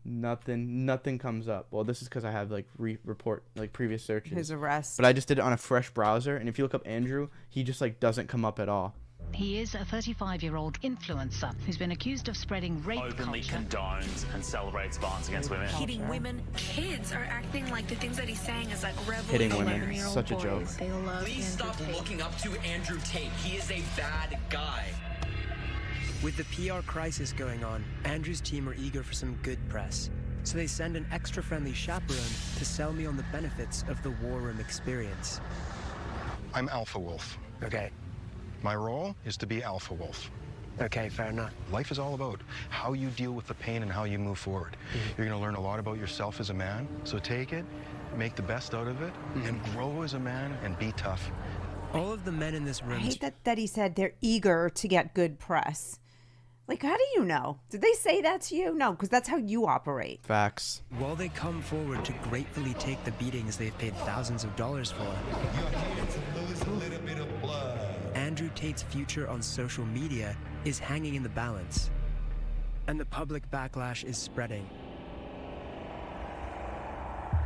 nothing comes up. Well, this is because I have like report like previous searches. His arrest. But I just did it on a fresh browser, and if you look up Andrew, he just like doesn't come up at all. He is a 35-year-old influencer who's been accused of spreading rape openly culture. condones and celebrates violence against women. Hitting women. Kids are acting like the things that he's saying is like Hitting reveling women, 11-year-old such a boys. joke. They love Please Andrew stop Tate. looking up to Andrew Tate. He is a bad guy. With the PR crisis going on, Andrew's team are eager for some good press. So they send an extra friendly chaperone to sell me on the benefits of the war room experience. I'm Alpha Wolf. Okay. My role is to be Alpha Wolf. Okay, fair enough. Life is all about how you deal with the pain and how you move forward. You're going to learn a lot about yourself as a man, so take it, make the best out of it, and grow as a man and be tough. All of the men in this I room... hate that he said they're eager to get good press. Like, how do you know? Did they say that to you? No, because that's how you operate. Facts. While they come forward to gratefully take the beatings they've paid thousands of dollars for, Andrew Tate's future on social media is hanging in the balance. And the public backlash is spreading.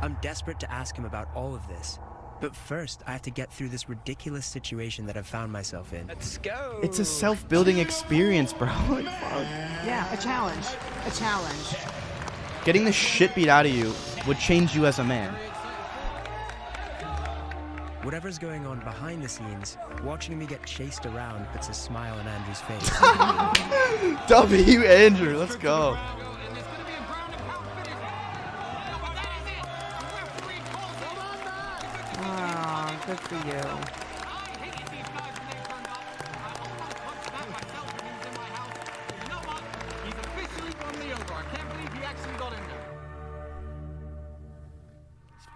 I'm desperate to ask him about all of this. But first, I have to get through this ridiculous situation that I've found myself in. Let's go. It's a self-building experience, bro. Like, fuck. Yeah, a challenge. A challenge. Getting the shit beat out of you would change you as a man. Whatever's going on behind the scenes, watching me get chased around puts a smile on Andrew's face. W. Andrew, let's go. Oh, good for you.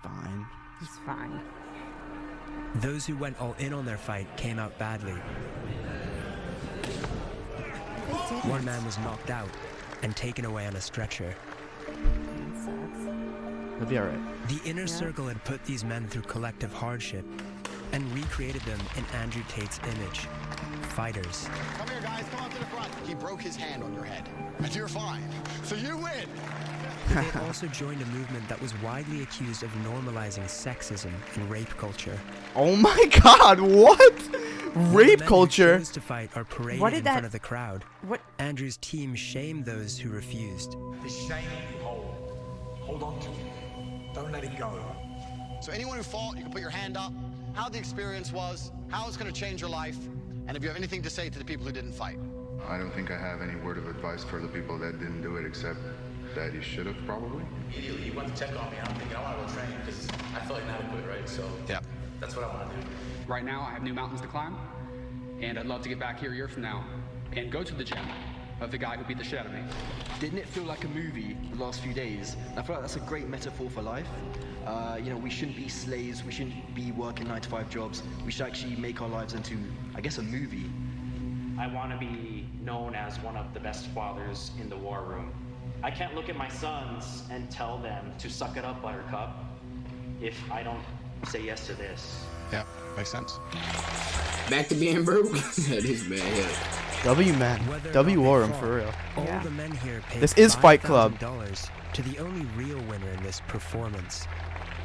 Fine. He's fine. Those who went all in on their fight came out badly. One man was knocked out and taken away on a stretcher. He'll be alright. The inner circle had put these men through collective hardship and recreated them in Andrew Tate's image. Fighters. Come here, guys. Come on to the front. He broke his hand on your head. And you're fine. So you win. But they also joined a movement that was widely accused of normalizing sexism and rape culture. Oh my god, what? Rape culture? To fight or parade What did in that- front of the crowd. What? Andrew's team shamed those who refused. This shame you hold on to it. Don't let it go. So anyone who fought, you can put your hand up, how the experience was, how it's going to change your life, and if you have anything to say to the people who didn't fight. I don't think I have any word of advice for the people that didn't do it, except that you should have probably. He went to check on me, and I'm thinking, I want to go train because I feel like inadequate, right? So yeah, that's what I want to do. Right now, I have new mountains to climb, and I'd love to get back here a year from now and go to the gym of the guy who beat the shit out of me. Didn't it feel like a movie the last few days? I feel like that's a great metaphor for life. You know, we shouldn't be slaves, we shouldn't be working 9-to-5 jobs. We should actually make our lives into, I guess, a movie. I want to be known as one of the best fathers in the war room. I can't look at my sons and tell them to suck it up, Buttercup, if I don't say yes to this. Yeah, makes sense. Back to being broke. That is bad. Yeah. W man. W war room for real. All the men here paid This is Fight Club. $5,000 to the only real winner in this performance,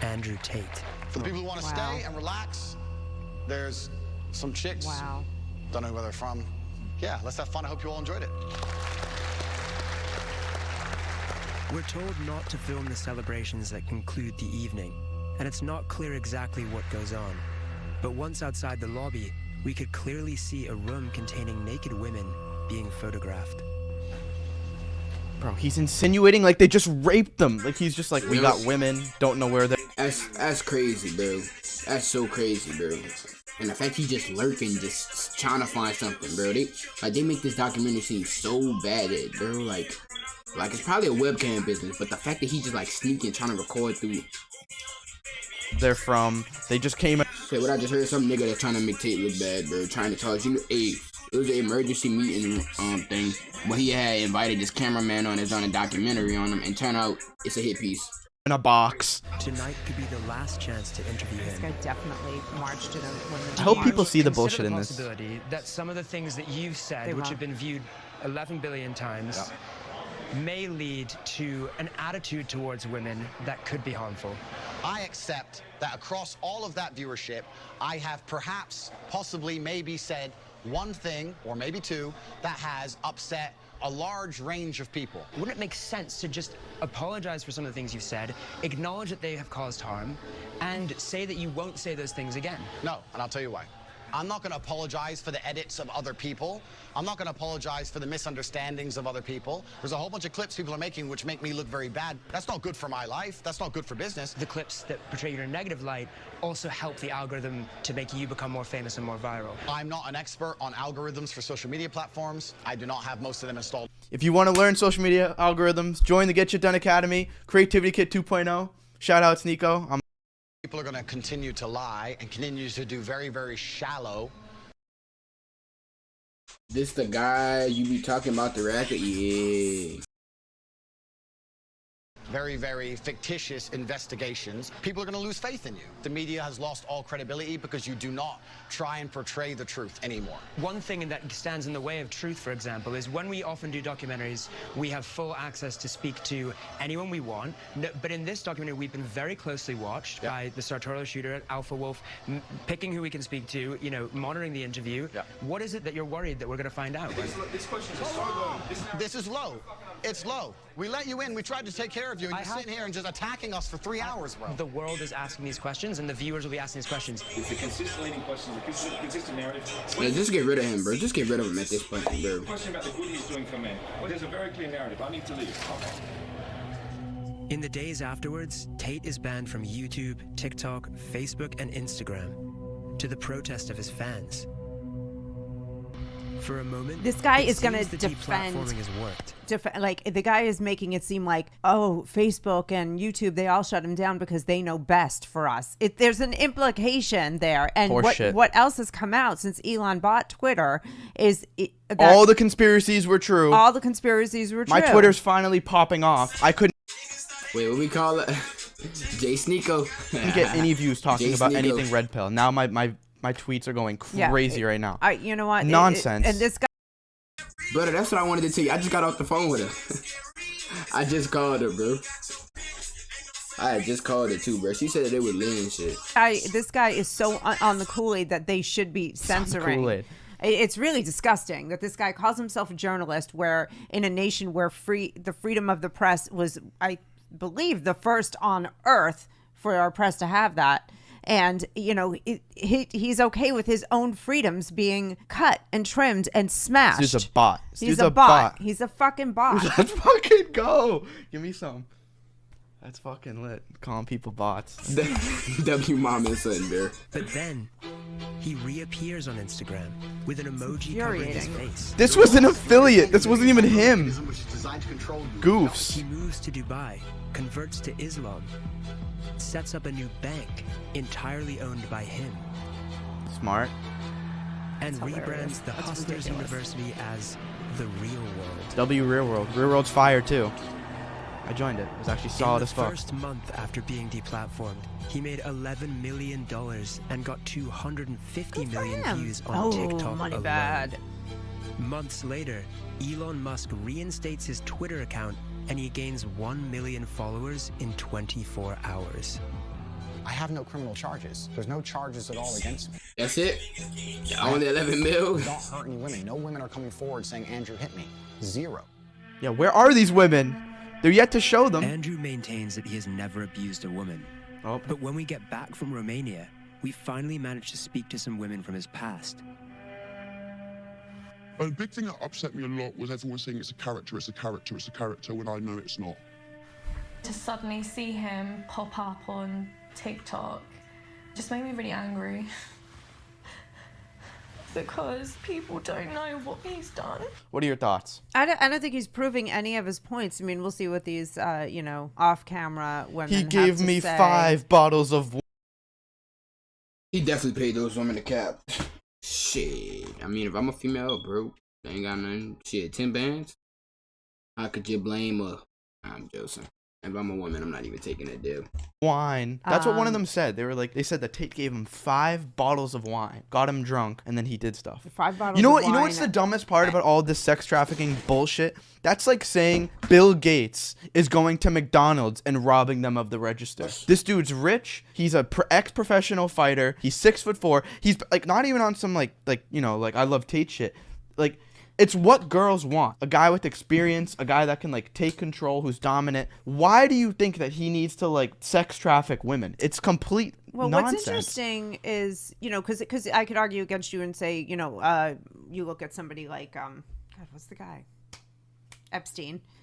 Andrew Tate. For the people who want to stay and relax, there's some chicks. Wow. Don't know where they're from. Yeah, let's have fun. I hope you all enjoyed it. We're told not to film the celebrations that conclude the evening, and it's not clear exactly what goes on. But once outside the lobby, we could clearly see a room containing naked women being photographed. Bro, he's insinuating like they just raped them. Like he's just like, we got women, don't know where they're. That's crazy, bro. That's so crazy, bro. And the fact he just lurking, just trying to find something, bro. They make this documentary seem so bad, bro. Like it's probably a webcam business, but the fact that he just like sneaking, trying to record through. They're from. They just came. Say what I just heard. Some nigga that's trying to make Tate look bad, bro. Trying to talk. You know, it was an emergency meeting thing, but he had invited this cameraman on a documentary on him, and turn out it's a hit piece. In a box. Tonight could be the last chance to interview him. This guy definitely marched to them. I hope people see the bullshit in this. Possibility that some of the things that you've said, They which won't. have been viewed 11 billion times, may lead to an attitude towards women that could be harmful. I accept that across all of that viewership, I have perhaps, possibly, maybe said one thing, or maybe two, that has upset a large range of people. Wouldn't it make sense to just apologize for some of the things you've said, acknowledge that they have caused harm, and say that you won't say those things again? No, and I'll tell you why. I'm not going to apologize for the edits of other people. I'm not going to apologize for the misunderstandings of other people. There's a whole bunch of clips people are making which make me look very bad. That's not good for my life. That's not good for business. The clips that portray you in a negative light also help the algorithm to make you become more famous and more viral. I'm not an expert on algorithms for social media platforms. I do not have most of them installed. If you want to learn social media algorithms, join the Get Shit Done Academy, Creativity Kit 2.0. Shout out to Nico. People are going to continue to lie and continue to do very, very shallow. This the guy you be talking about, the racket? Yeah. Very, very fictitious investigations. People are going to lose faith in you. The media has lost all credibility because you do not try and portray the truth anymore. One thing that stands in the way of truth, for example, is when we often do documentaries, we have full access to speak to anyone we want. No, but in this documentary, we've been very closely watched by the sartorial shooter, Alpha Wolf, picking who we can speak to, you know, monitoring the interview. What is it that you're worried that we're going to find out? This question is so low. This is low. It's low. We let you in. We tried to take care of you, and you're sitting here and just attacking us for 3 hours, bro. The world is asking these questions, and the viewers will be asking these questions. It's a consistent leading question, a consistent narrative. Yeah, just get rid of him, bro. Just get rid of him at this point, bro. Question about the good he's doing for men. Well, there's a very clear narrative. I need to leave. In the days afterwards, Tate is banned from YouTube, TikTok, Facebook, and Instagram, to the protest of his fans. For a moment, this guy is going seems to the defend. deplatforming has worked. Like the guy is making it seem like, oh, Facebook and YouTube, they all shut him down because they know best for us. There's an implication there, and what else has come out since Elon bought Twitter is that all the conspiracies were true. All the conspiracies were true. My Twitter's finally popping off. I couldn't. Wait, what we call it? Jay Sneeko. Couldn't get any views talking about anything red pill. Now my tweets are going crazy right now. You know what? Nonsense. And this guy. Brother, that's what I wanted to tell you. I just got off the phone with her. I just called her, bro. I just called her too, bro. She said they would lean and shit. This guy is so on the Kool-Aid that they should be censoring. Kool-Aid. It's really disgusting that this guy calls himself a journalist, where in a nation where the freedom of the press was, I believe, the first on earth for our press to have that. And, you know, he's okay with his own freedoms being cut and trimmed and smashed. He's a bot. He's a bot. He's a fucking bot. Let's fucking go. Give me some. That's fucking lit. Calling people bots. W mom and son, bear. But then he reappears on Instagram with an emoji covering his face. This was an affiliate. This wasn't even him. Goofs. He moves to Dubai, converts to Islam, sets up a new bank entirely owned by him. Smart. And rebrands the Hustlers University as the Real World. W Real World. Real World's fire too. I joined it. It was actually solid as fuck. In the first month after being deplatformed, he made $11 million and got 250 million views on TikTok money alone. bad. Months later, Elon Musk reinstates his Twitter account and he gains 1 million followers in 24 hours. I have no criminal charges. There's no charges at all against me. That's it? Only 11 mil? Don't hurt any women. No women are coming forward saying Andrew hit me. Zero. Yeah, where are these women? They're yet to show them. Andrew maintains that he has never abused a woman. But when we get back from Romania, we finally manage to speak to some women from his past. A big thing that upset me a lot was everyone saying it's a character, when I know it's not. To suddenly see him pop up on TikTok just made me really angry. Because people don't know what he's done. What are your thoughts? I don't think he's proving any of his points. I mean, we'll see what these, off-camera women He gave me 5 bottles of. He definitely paid those women a cap. Shit. I mean, if I'm a female, bro, I ain't got nothing. Shit, 10 bands? How could you blame her? I'm joking. If I'm a woman, I'm not even taking that deal. Wine. That's what one of them said. They said that Tate gave him 5 bottles of wine, got him drunk, and then he did stuff. 5 bottles. You know of what? wine. You know what's the dumbest part about all this sex trafficking bullshit? That's like saying Bill Gates is going to McDonald's and robbing them of the register. This dude's rich. He's a ex-professional fighter. He's 6'4". He's like not even on some like I love Tate shit. Like, it's what girls want. A guy with experience, a guy that can like take control, who's dominant. Why do you think that he needs to like sex traffic women? It's complete nonsense. What's interesting is, because I could argue against you and say, you look at somebody like, God, what's the guy?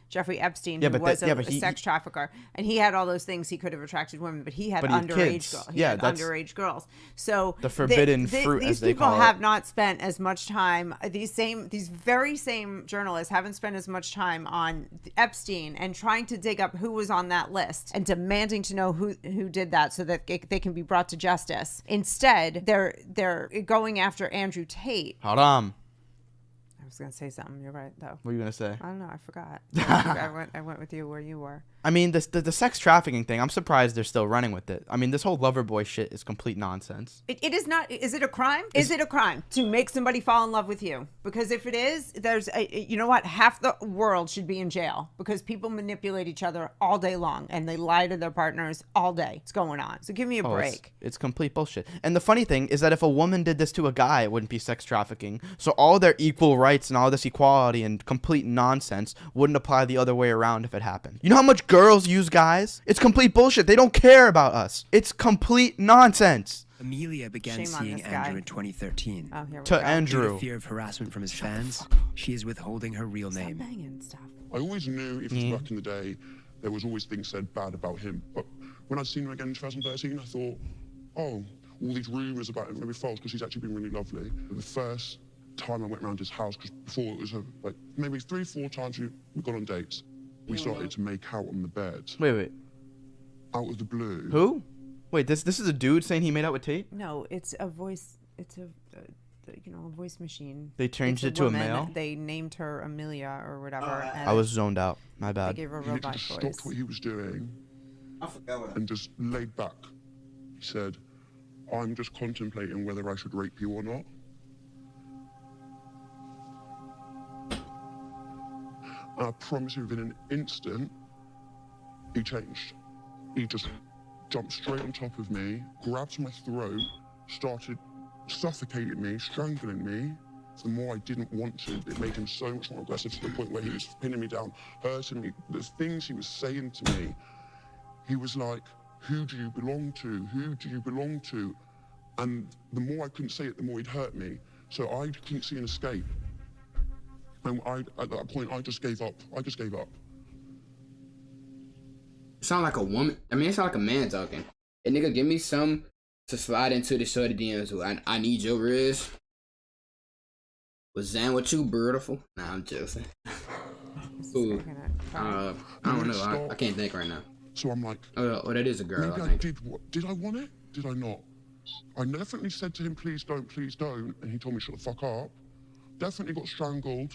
Jeffrey Epstein, who was a sex trafficker, and he had all those things. He could have attracted women, but he had underage girls. He had underage girls. So the forbidden fruit, as they call it. These people have not spent as much time. These very same journalists haven't spent as much time on Epstein and trying to dig up who was on that list and demanding to know who did that so that they can be brought to justice. Instead, they're going after Andrew Tate. Haram. I was gonna say something. You're right, though. What were you gonna say? I don't know. I forgot. I went with you where you were. I mean, the sex trafficking thing, I'm surprised they're still running with it. I mean, this whole lover boy shit is complete nonsense. It is not. Is it a crime? Is it a crime to make somebody fall in love with you? Because if it is, you know what? Half the world should be in jail because people manipulate each other all day long and they lie to their partners all day. It's going on. So give me a break. It's complete bullshit. And the funny thing is that if a woman did this to a guy, it wouldn't be sex trafficking. So all their equal rights and all this equality and complete nonsense wouldn't apply the other way around if it happened. You know how much girls use guys? It's complete bullshit. They don't care about us. It's complete nonsense. Amelia began seeing Andrew in 2013. Andrew. Due to fear of harassment from his fans, she is withholding her real name. I always knew, even back in the day, there was always things said bad about him. But when I'd seen him again in 2013, I thought, oh, all these rumours about him may be false because he's actually been really lovely. The first time I went around his house, because before it was like maybe 3-4 times we got on dates. We started to make out on the bed. Wait. Out of the blue. Who? Wait, this is a dude saying he made out with Tate? No, it's a voice. It's a voice machine. They changed it to a male? They named her Amelia or whatever. I was zoned out. My bad. They gave her a He robot just voice. stopped what he was doing and just laid back. He said, I'm just contemplating whether I should rape you or not. And I promise you, within an instant, he changed. He just jumped straight on top of me, grabbed my throat, started suffocating me, strangling me. The more I didn't want to, it made him so much more aggressive to the point where he was pinning me down, hurting me. The things he was saying to me, he was like, who do you belong to? Who do you belong to? And the more I couldn't say it, the more he'd hurt me. So I couldn't see an escape. And at that point, I just gave up. It sound like a woman. I mean, it sound like a man talking. Hey, nigga, give me some to slide into the shorty DMs. I need your wrist. Was Zan with you, beautiful? Nah, I'm joking. Ooh. I don't know. I can't think right now. So I'm like, oh, that is a girl. Maybe I think. Did I want it? Did I not? I definitely said to him, please don't, and he told me shut the fuck up. Definitely got strangled.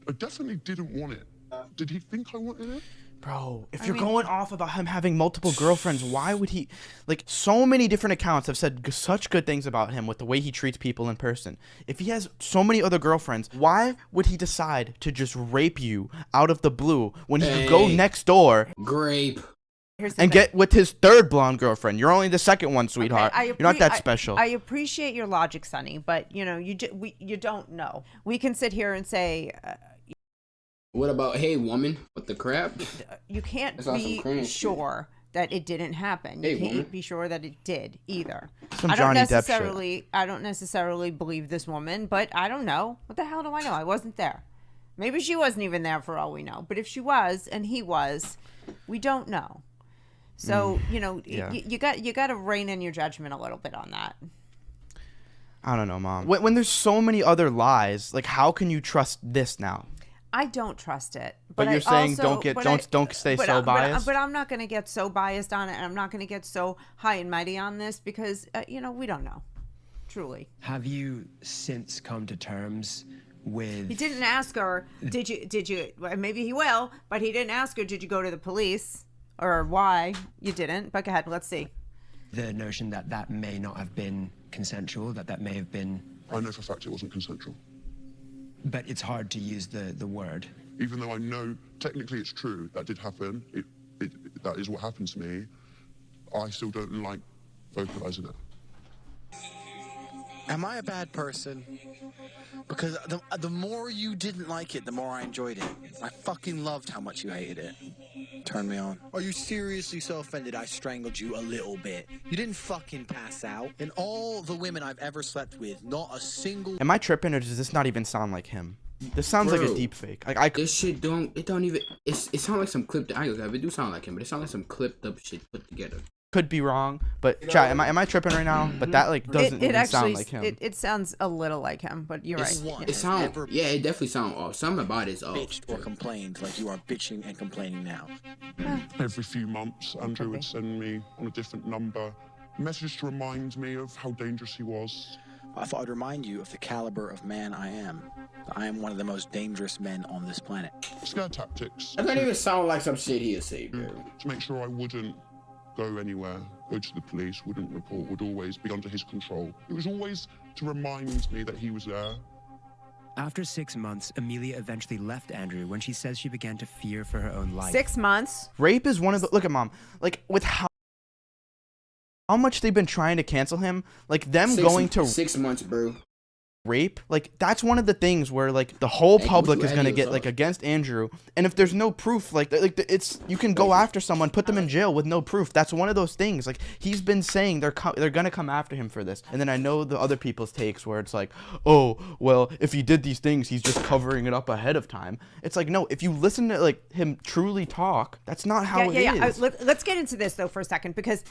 I definitely didn't want it. Did he think I wanted it? Bro, if you're going off about him having multiple girlfriends, why would he? Like, so many different accounts have said such good things about him with the way he treats people in person. If he has so many other girlfriends, why would he decide to just rape you out of the blue when he could go next door, and get with his third blonde girlfriend? You're only the second one, sweetheart. You're not that special. I appreciate your logic, Sonny, but you don't know. We can sit here and say. What about, hey, woman, what the crap? You can't be sure that it didn't happen. You can't be sure that it did either. Some Johnny Depp shit. I don't necessarily believe this woman, but I don't know. What the hell do I know? I wasn't there. Maybe she wasn't even there for all we know. But if she was and he was, we don't know. So, you got to rein in your judgment a little bit on that. I don't know, Mom. When there's so many other lies, like, how can you trust this now? I don't trust it. But you're saying don't stay so biased? But I'm not going to get so biased on it, and I'm not going to get so high and mighty on this because, we don't know. Truly. Have you since come to terms with... He didn't ask her, did you, maybe he will, but he didn't ask her, did you go to the police? or why you didn't. But go ahead, let's see. The notion that that may not have been consensual, that may have been... I know for a fact it wasn't consensual. But it's hard to use the word. Even though I know technically it's true, that did happen, that is what happened to me, I still don't like vocalizing it. Am I a bad person? Because the more you didn't like it, the more I enjoyed it. I fucking loved how much you hated it. Turned me on. Are you seriously so offended I strangled you a little bit? You didn't fucking pass out. In all the women I've ever slept with, not a single... Am I tripping, or does this not even sound like him? This sounds like a deep fake. Like this shit don't even. It sounds like some clipped. It do sound like him, but it sounds like some clipped up shit put together. Could be wrong, but chat, am I tripping right now? But that like doesn't even sound like him. It sounds a little like him, but you're right. It sounds, yeah, it definitely sounds off. Something about it is off. Bitched or complained like you are bitching and complaining now. Every few months, Andrew would send me on a different number a message to remind me of how dangerous he was. I thought I'd remind you of the caliber of man I am. I am one of the most dangerous men on this planet. Scare tactics. That doesn't even sound like some shit he'll say, bro. To make sure I wouldn't go anywhere, go to the police, wouldn't report, would always be under his control. It was always to remind me that he was there. After 6 months, Amelia eventually left Andrew when she says she began to fear for her own life. 6 months? Rape is one of the... Look at mom. Like, with how much they've been trying to cancel him, like them going to 6 months, bro. Rape, like that's one of the things where like the whole public is gonna get like against Andrew, and if there's no proof, like it's you can go after someone, put them in jail with no proof. That's one of those things. Like he's been saying they're gonna come after him for this, and then I know the other people's takes where it's like, oh well, if he did these things, he's just covering it up ahead of time. It's like no, if you listen to like him truly talk, that's not how it is. Let's get into this though for a second because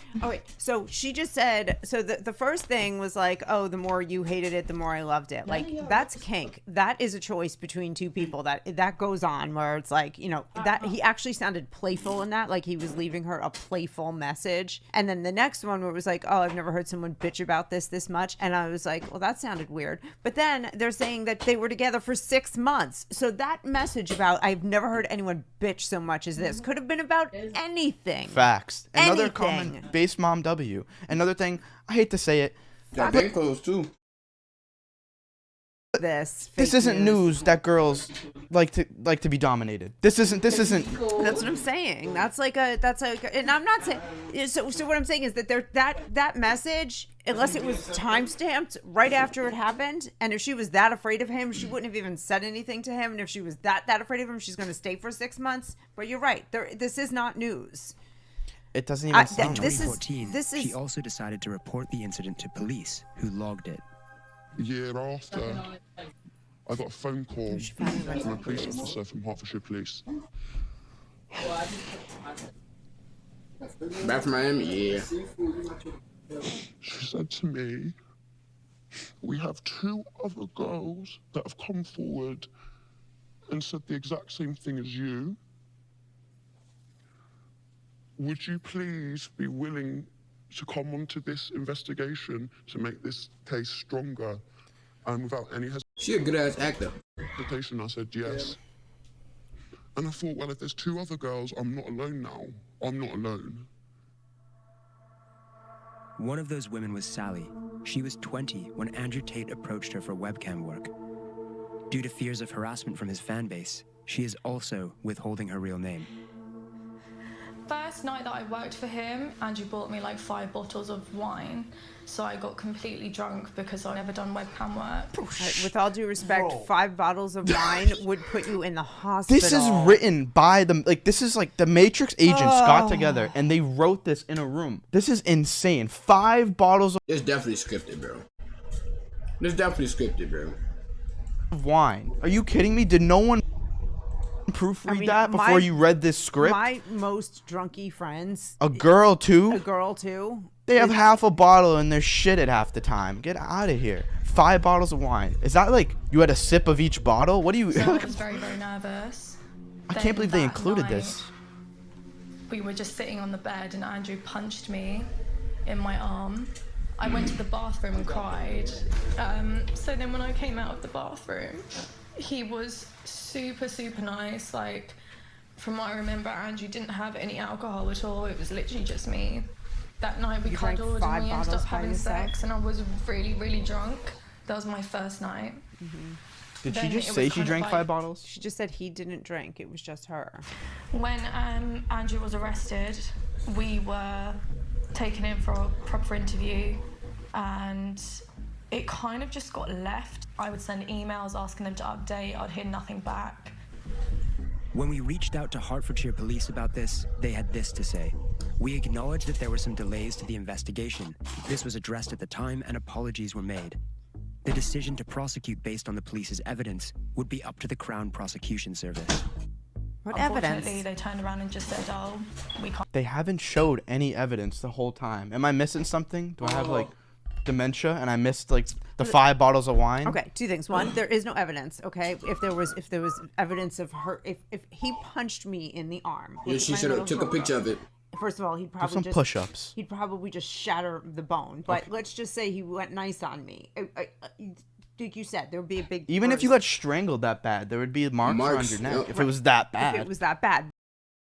so she just said so the first thing was like, oh, the more you hated it, the more I loved it. Like that's kink. That is a choice between two people that goes on where it's like, you know, that he actually sounded playful in that, like he was leaving her a playful message. And then the next one where it was like, oh, I've never heard someone bitch about this much. And I was like, well, that sounded weird. But then they're saying that they were together for 6 months. So that message about I've never heard anyone bitch so much as this could have been about anything. Facts. Another comment, base mom W. Another thing, I hate to say it. Got bank clothes too. This isn't news that girls like to be dominated. This isn't That's what I'm saying. That's like and I'm not saying so what I'm saying is that that message, unless it was time stamped right after it happened, and if she was that afraid of him, she wouldn't have even said anything to him. And if she was that afraid of him, she's going to stay for 6 months. But you're right. This is not news. It doesn't even sound In 2014, she also decided to report the incident to police, who logged it. A year after, I got a phone call from a police officer from Hertfordshire Police. Back from Miami, yeah. She said to me, we have 2 other girls that have come forward and said the exact same thing as you. Would you please be willing to come onto this investigation to make this case stronger? And without any hesitation. She a good ass actor. I said yes. And I thought, well, if there's 2 other girls, I'm not alone now. I'm not alone. One of those women was Sally. She was 20 when Andrew Tate approached her for webcam work. Due to fears of harassment from his fan base, she is also withholding her real name. First night that I worked for him, Andrew bought me like 5 bottles of wine. So I got completely drunk because I'd never done webcam work. With all due respect, 5 bottles of wine would put you in the hospital. This is written by the this is like the Matrix agents got together and they wrote this in a room. This is insane. 5 bottles of It's definitely scripted, bro. It's definitely scripted, bro. Wine. Are you kidding me? Did no one proofread that before you read this script? My most drunky friends. A girl too? A girl too. They have half a bottle and they're shit at half the time. Get out of here. 5 bottles of wine. Is that like you had a sip of each bottle? What do you... So I was very, very nervous. I can't believe they included this. We were just sitting on the bed and Andrew punched me in my arm. I went to the bathroom and cried. So then when I came out of the bathroom, he was super, super nice, like From what I remember, Andrew didn't have any alcohol at all. It was literally just me. That night we cuddled and we ended up having sex, and I was really, really drunk. That was my first night. Did she just say she drank 5 bottles? She just said he didn't drink. It was just her. When Andrew was arrested, we were taken in for a proper interview, and it kind of just got left. I would send emails asking them to update. I'd hear nothing back. When we reached out to Hertfordshire Police about this, they had this to say. We acknowledge that there were some delays to the investigation. This was addressed at the time and apologies were made. The decision to prosecute based on the police's evidence would be up to the Crown Prosecution Service. What Unfortunately, evidence? they turned around and just said, oh, we can't. They haven't showed any evidence the whole time. Am I missing something? Do I have like dementia and I missed like the 5 bottles of wine? Okay, 2 things. One, there is no evidence. Okay, if there was evidence of her, if he punched me in the arm, Yeah, she should have took a picture of it. First of all, he'd probably some just push-ups. He'd probably just shatter the bone. But let's just say he went nice on me. Like you said, there would be a big. Even if you got strangled that bad, there would be marks around your neck if it was that bad. If it was that bad.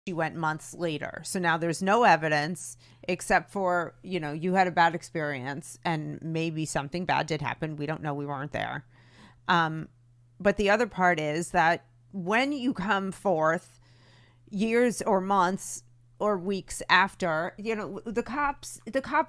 She went months later. So now there's no evidence except for, you had a bad experience and maybe something bad did happen. We don't know. We weren't there. But the other part is that when you come forth years or months or weeks after, the cops,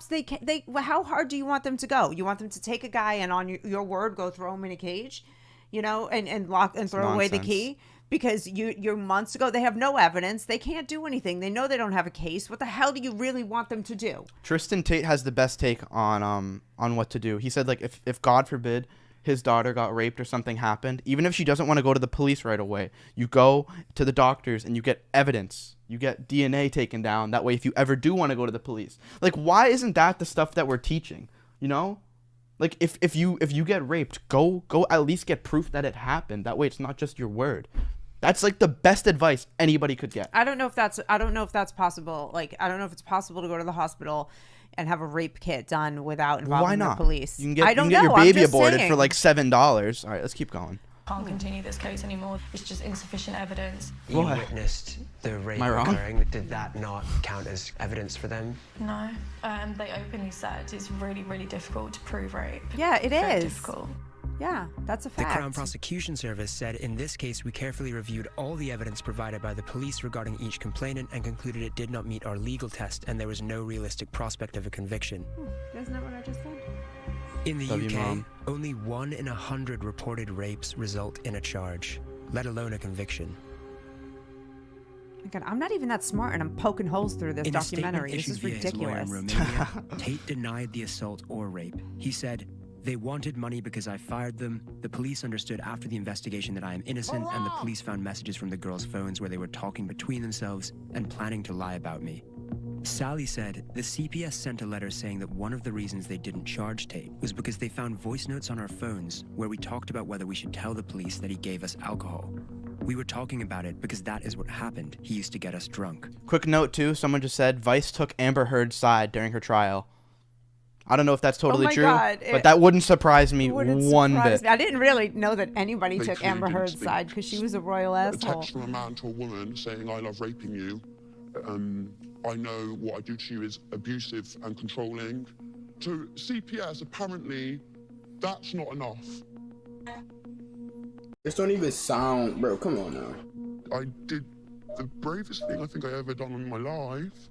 they how hard do you want them to go? You want them to take a guy and on your word, go throw him in a cage, and lock and throw away the key? Because you're months ago, they have no evidence. They can't do anything. They know they don't have a case. What the hell do you really want them to do? Tristan Tate has the best take on what to do. He said, like, if God forbid his daughter got raped or something happened, even if she doesn't want to go to the police right away, you go to the doctors and you get evidence. You get DNA taken down. That way, if you ever do want to go to the police, like, why isn't that the stuff that we're teaching? Like, if you get raped, go at least get proof that it happened. That way, it's not just your word. That's like the best advice anybody could get. I don't know if that's possible. Like, I don't know if it's possible to go to the hospital and have a rape kit done without involving the police. You can get your baby aborted for like $7. All right, let's keep going. Can't continue this case anymore. It's just insufficient evidence. You witnessed the rape occurring. Did that not count as evidence for them? No. They openly said it's really, really difficult to prove rape. Yeah, it Very is. difficult. Yeah, that's a The fact. Crown Prosecution Service said, in this case, we carefully reviewed all the evidence provided by the police regarding each complainant and concluded it did not meet our legal test and there was no realistic prospect of a conviction. Isn't that what I just said? In the Love you, UK, Mom. only 1 in 100 reported rapes result in a charge, let alone a conviction. God, I'm not even that smart, and I'm poking holes through this In a statement documentary. This issued is via his lawyer ridiculous. in Romania, Tate denied the assault or rape. He said, "They wanted money because I fired them. The police understood after the investigation that I am innocent, and the police found messages from the girls' phones where they were talking between themselves and planning to lie about me." Sally said, the CPS sent a letter saying that one of the reasons they didn't charge Tate was because they found voice notes on our phones where we talked about whether we should tell the police that he gave us alcohol. We were talking about it because that is what happened. He used to get us drunk. Quick note, too. Someone just said Vice took Amber Heard's side during her trial. I don't know if that's totally true, but that wouldn't surprise me one bit. I didn't really know that anybody took Amber Heard's side because she was a royal A asshole. text from a man to a woman saying, "I love raping you. I know what I do to you is abusive and controlling." To CPS, apparently, that's not enough. This don't even sound, bro. Come on now. I did the bravest thing I think I ever done in my life,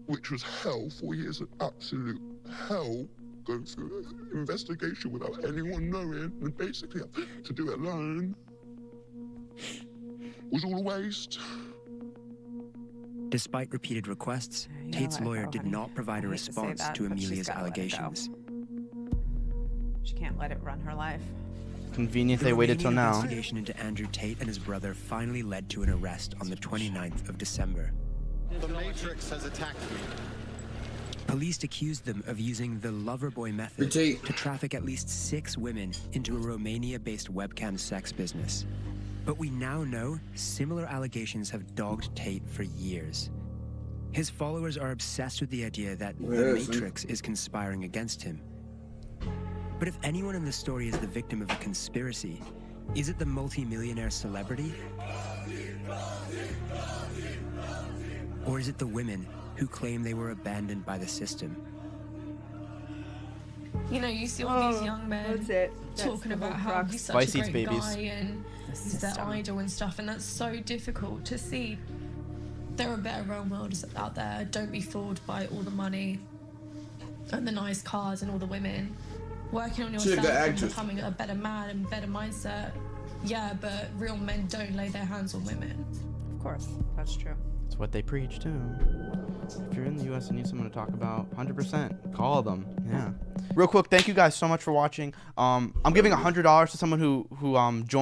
which was hell. 4 years of absolute hell, going through an investigation without anyone knowing, and basically to do it alone was all a waste. Despite repeated requests, Tate's lawyer did not provide a response to Amelia's allegations. She can't let it run her life. Convenient they waited till now. The investigation into Andrew Tate and his brother finally led to an arrest on the 29th of December. The Matrix has attacked me. Police accused them of using the Loverboy method to traffic at least 6 women into a Romania-based webcam sex business. But we now know similar allegations have dogged Tate for years. His followers are obsessed with the idea that the Matrix is conspiring against him. But if anyone in this story is the victim of a conspiracy, is it the multi-millionaire celebrity? Or is it the women who claim they were abandoned by the system? You know, you see all these young men talking about how he's such a great guy and he's their idol and stuff, and that's so difficult to see. There are better role models out there. Don't be fooled by all the money and the nice cars and all the women. Working on yourself and becoming a better man and better mindset. Yeah, but real men don't lay their hands on women. Of course, that's true. That's what they preach too. If you're in the U.S. and need someone to talk about, 100%, call them. Yeah. Real quick, thank you guys so much for watching. I'm giving $100 to someone who joined.